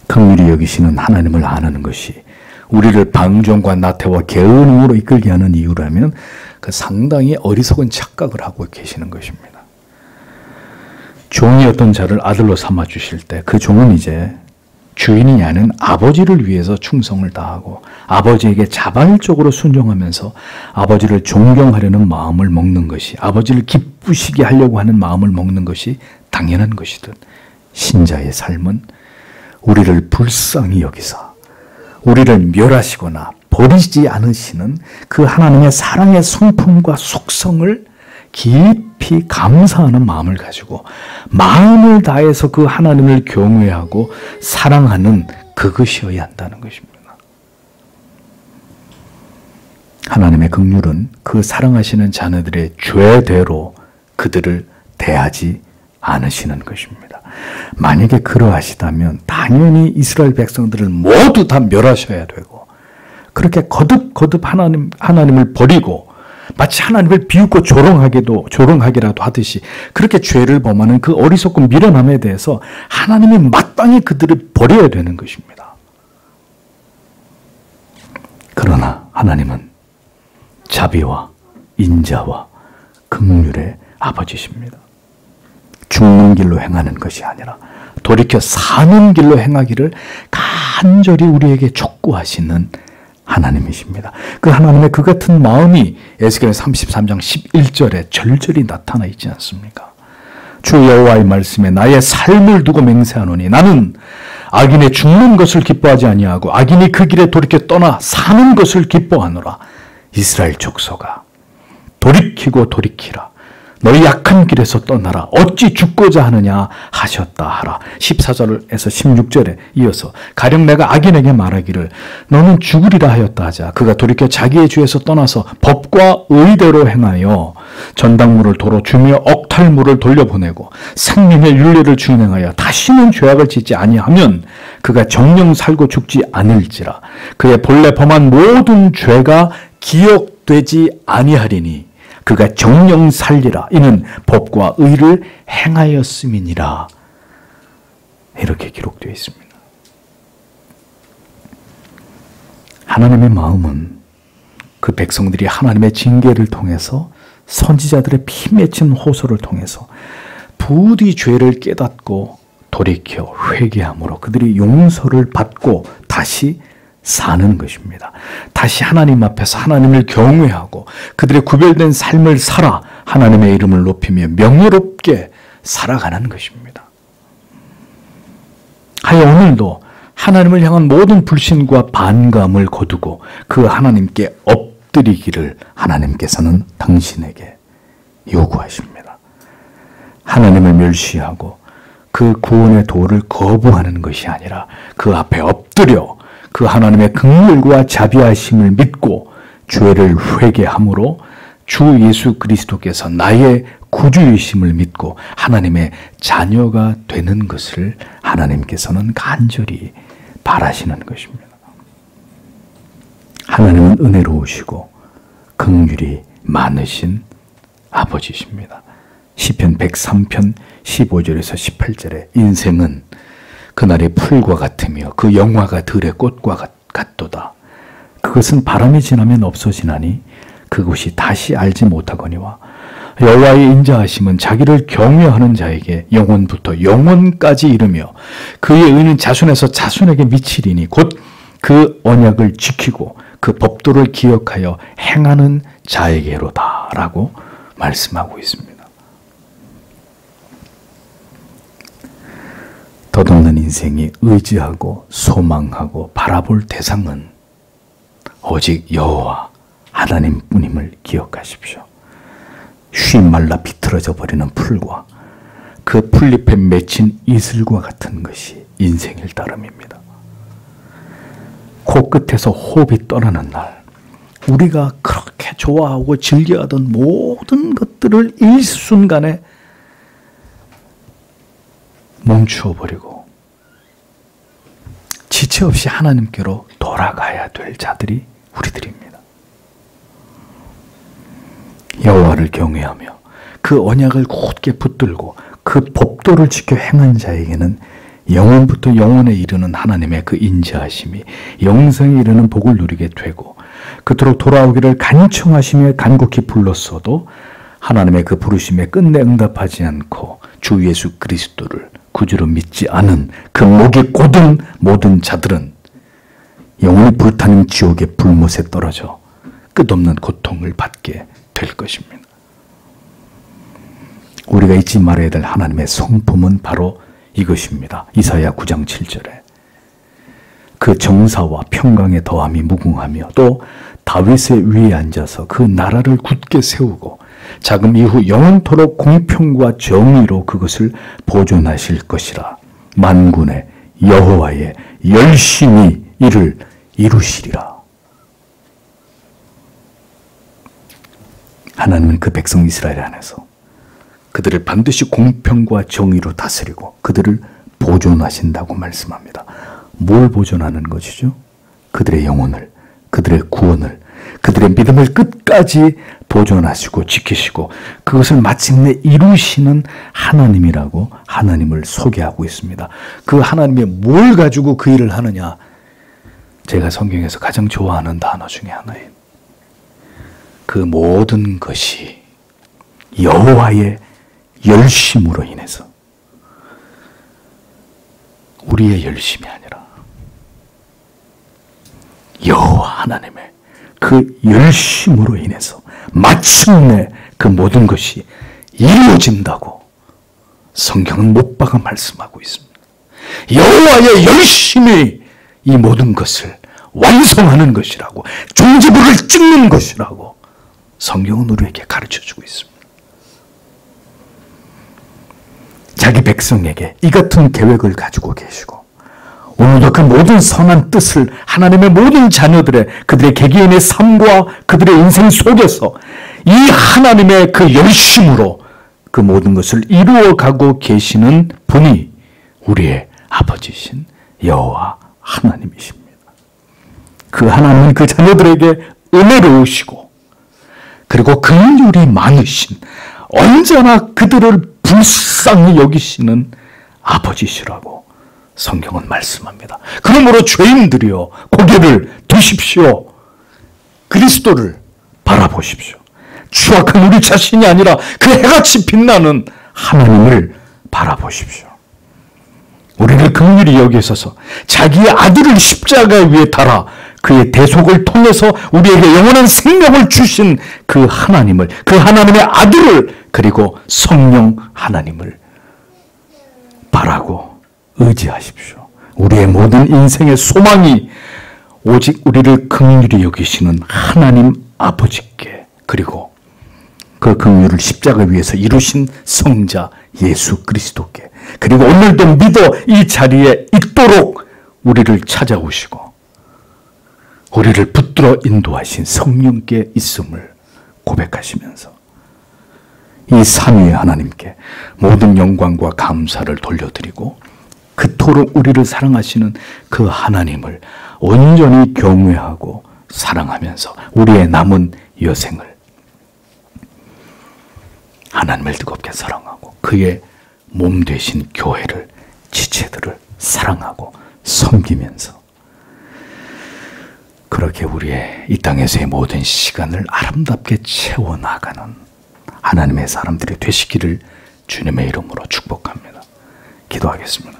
긍휼히 여기시는 하나님을 아는 것이 우리를 방종과 나태와 게으름으로 이끌게 하는 이유라면 그 상당히 어리석은 착각을 하고 계시는 것입니다. 종이 어떤 자를 아들로 삼아 주실 때 그 종은 이제 주인이 아닌 아버지를 위해서 충성을 다하고 아버지에게 자발적으로 순종하면서 아버지를 존경하려는 마음을 먹는 것이, 아버지를 기쁘시게 하려고 하는 마음을 먹는 것이 당연한 것이듯 신자의 삶은 우리를 불쌍히 여기사 우리를 멸하시거나 버리지 않으시는 그 하나님의 사랑의 성품과 속성을 깊이 감사하는 마음을 가지고 마음을 다해서 그 하나님을 경외하고 사랑하는 그것이어야 한다는 것입니다. 하나님의 긍휼은 그 사랑하시는 자녀들의 죄대로 그들을 대하지 않으시는 것입니다. 만약에 그러하시다면 당연히 이스라엘 백성들을 모두 다 멸하셔야 되고 그렇게 거듭 하나님을 버리고 마치 하나님을 비웃고 조롱하기라도 하듯이 그렇게 죄를 범하는 그 어리석고 미련함에 대해서 하나님이 마땅히 그들을 버려야 되는 것입니다. 그러나 하나님은 자비와 인자와 긍휼의 아버지십니다. 죽는 길로 행하는 것이 아니라 돌이켜 사는 길로 행하기를 간절히 우리에게 촉구하시는 하나님이십니다. 그 하나님의 그 같은 마음이 에스겔 33장 11절에 절절히 나타나 있지 않습니까? 주 여호와의 말씀에 나의 삶을 두고 맹세하노니 나는 악인의 죽는 것을 기뻐하지 아니하고 악인이 그 길에 돌이켜 떠나 사는 것을 기뻐하노라. 이스라엘 족속아 돌이키고 돌이키라. 너희 약한 길에서 떠나라. 어찌 죽고자 하느냐 하셨다 하라. 14절에서 16절에 이어서 가령 내가 악인에게 말하기를 너는 죽으리라 하였다 하자. 그가 돌이켜 자기의 죄에서 떠나서 법과 의대로 행하여 전당물을 도로 주며 억탈물을 돌려보내고 생명의 윤례를 준행하여 다시는 죄악을 짓지 아니하면 그가 정령 살고 죽지 않을지라. 그의 본래 범한 모든 죄가 기억되지 아니하리니 그가 정령 살리라. 이는 법과 의를 행하였음이니라. 이렇게 기록되어 있습니다. 하나님의 마음은 그 백성들이 하나님의 징계를 통해서 선지자들의 피 맺힌 호소를 통해서 부디 죄를 깨닫고 돌이켜 회개함으로 그들이 용서를 받고 다시 사는 것입니다. 다시 하나님 앞에서 하나님을 경외하고 그들의 구별된 삶을 살아 하나님의 이름을 높이며 명예롭게 살아가는 것입니다. 하여 오늘도 하나님을 향한 모든 불신과 반감을 거두고 그 하나님께 엎드리기를 하나님께서는 당신에게 요구하십니다. 하나님을 멸시하고 그 구원의 도를 거부하는 것이 아니라 그 앞에 엎드려 그 하나님의 긍휼과 자비하심을 믿고 죄를 회개함으로 주 예수 그리스도께서 나의 구주이심을 믿고 하나님의 자녀가 되는 것을 하나님께서는 간절히 바라시는 것입니다. 하나님은 은혜로우시고 긍휼이 많으신 아버지십니다. 시편 103편 15절에서 18절에 인생은 그날의 풀과 같으며 그 영화가 들의 꽃과 같도다. 그것은 바람이 지나면 없어지나니 그것이 다시 알지 못하거니와 여호와의 인자하심은 자기를 경외하는 자에게 영원부터 영원까지 이르며 그의 의는 자손에서 자손에게 미치리니 곧 그 언약을 지키고 그 법도를 기억하여 행하는 자에게로다 라고 말씀하고 있습니다. 덧없는 인생이 의지하고 소망하고 바라볼 대상은 오직 여호와 하나님뿐임을 기억하십시오. 쉬말라 비틀어져 버리는 풀과 그 풀잎에 맺힌 이슬과 같은 것이 인생일 따름입니다. 코끝에서 호흡이 떠나는 날, 우리가 그렇게 좋아하고 즐겨하던 모든 것들을 일순간에 멈추어 버리고 지체 없이 하나님께로 돌아가야 될 자들이 우리들입니다. 여호와를 경외하며 그 언약을 곧게 붙들고 그 법도를 지켜 행한 자에게는 영원부터 영원에 이르는 하나님의 그 인자하심이 영생에 이르는 복을 누리게 되고 그토록 돌아오기를 간청하시며 간곡히 불렀어도 하나님의 그 부르심에 끝내 응답하지 않고 주 예수 그리스도를 구주로 믿지 않은 그 목이 곧은 모든 자들은 영원히 불타는 지옥의 불못에 떨어져 끝없는 고통을 받게 될 것입니다. 우리가 잊지 말아야 될 하나님의 성품은 바로 이것입니다. 이사야 9장 7절에 그 정사와 평강의 더함이 무궁하며 또 다윗의 위에 앉아서 그 나라를 굳게 세우고 자금 이후 영원토록 공평과 정의로 그것을 보존하실 것이라. 만군의 여호와의 열심히 이를 이루시리라. 하나님은 그 백성 이스라엘 안에서 그들을 반드시 공평과 정의로 다스리고 그들을 보존하신다고 말씀합니다. 뭘 보존하는 것이죠? 그들의 영혼을, 그들의 구원을, 그들의 믿음을 끝까지 보존하시고 지키시고 그것을 마침내 이루시는 하나님이라고 하나님을 소개하고 있습니다. 그 하나님이 뭘 가지고 그 일을 하느냐? 제가 성경에서 가장 좋아하는 단어 중에 하나인 그 모든 것이 여호와의 열심으로 인해서, 우리의 열심이 아니라 여호와 하나님의 그 열심으로 인해서 마침내 그 모든 것이 이루어진다고 성경은 못 박아 말씀하고 있습니다. 여호와의 열심이 이 모든 것을 완성하는 것이라고, 종지부를 찍는 것이라고 성경은 우리에게 가르쳐주고 있습니다. 자기 백성에게 이 같은 계획을 가지고 계시고 오늘도 그 모든 선한 뜻을 하나님의 모든 자녀들의 그들의 개개인의 삶과 그들의 인생 속에서 이 하나님의 그 열심으로 그 모든 것을 이루어가고 계시는 분이 우리의 아버지신 여호와 하나님이십니다. 그 하나님은 그 자녀들에게 은혜로우시고 그리고 긍휼이 많으신, 언제나 그들을 불쌍히 여기시는 아버지시라고 성경은 말씀합니다. 그러므로 죄인들이여 고개를 드십시오. 그리스도를 바라보십시오. 추악한 우리 자신이 아니라 그 해같이 빛나는 하나님을 바라보십시오. 우리를 긍휼히 여기셔서 자기의 아들을 십자가 위에 달아 그의 대속을 통해서 우리에게 영원한 생명을 주신 그 하나님을, 그 하나님의 아들을, 그리고 성령 하나님을 바라고 의지하십시오. 우리의 모든 인생의 소망이 오직 우리를 긍휼히 여기시는 하나님 아버지께, 그리고 그 긍휼을 십자가 위에서 이루신 성자 예수 그리스도께, 그리고 오늘도 믿어 이 자리에 있도록 우리를 찾아오시고 우리를 붙들어 인도하신 성령께 있음을 고백하시면서 이 삼위의 하나님께 모든 영광과 감사를 돌려드리고 그토록 우리를 사랑하시는 그 하나님을 온전히 경외하고 사랑하면서 우리의 남은 여생을 하나님을 뜨겁게 사랑하고 그의 몸 되신 교회를, 지체들을 사랑하고 섬기면서 그렇게 우리의 이 땅에서의 모든 시간을 아름답게 채워나가는 하나님의 사람들이 되시기를 주님의 이름으로 축복합니다. 기도하겠습니다.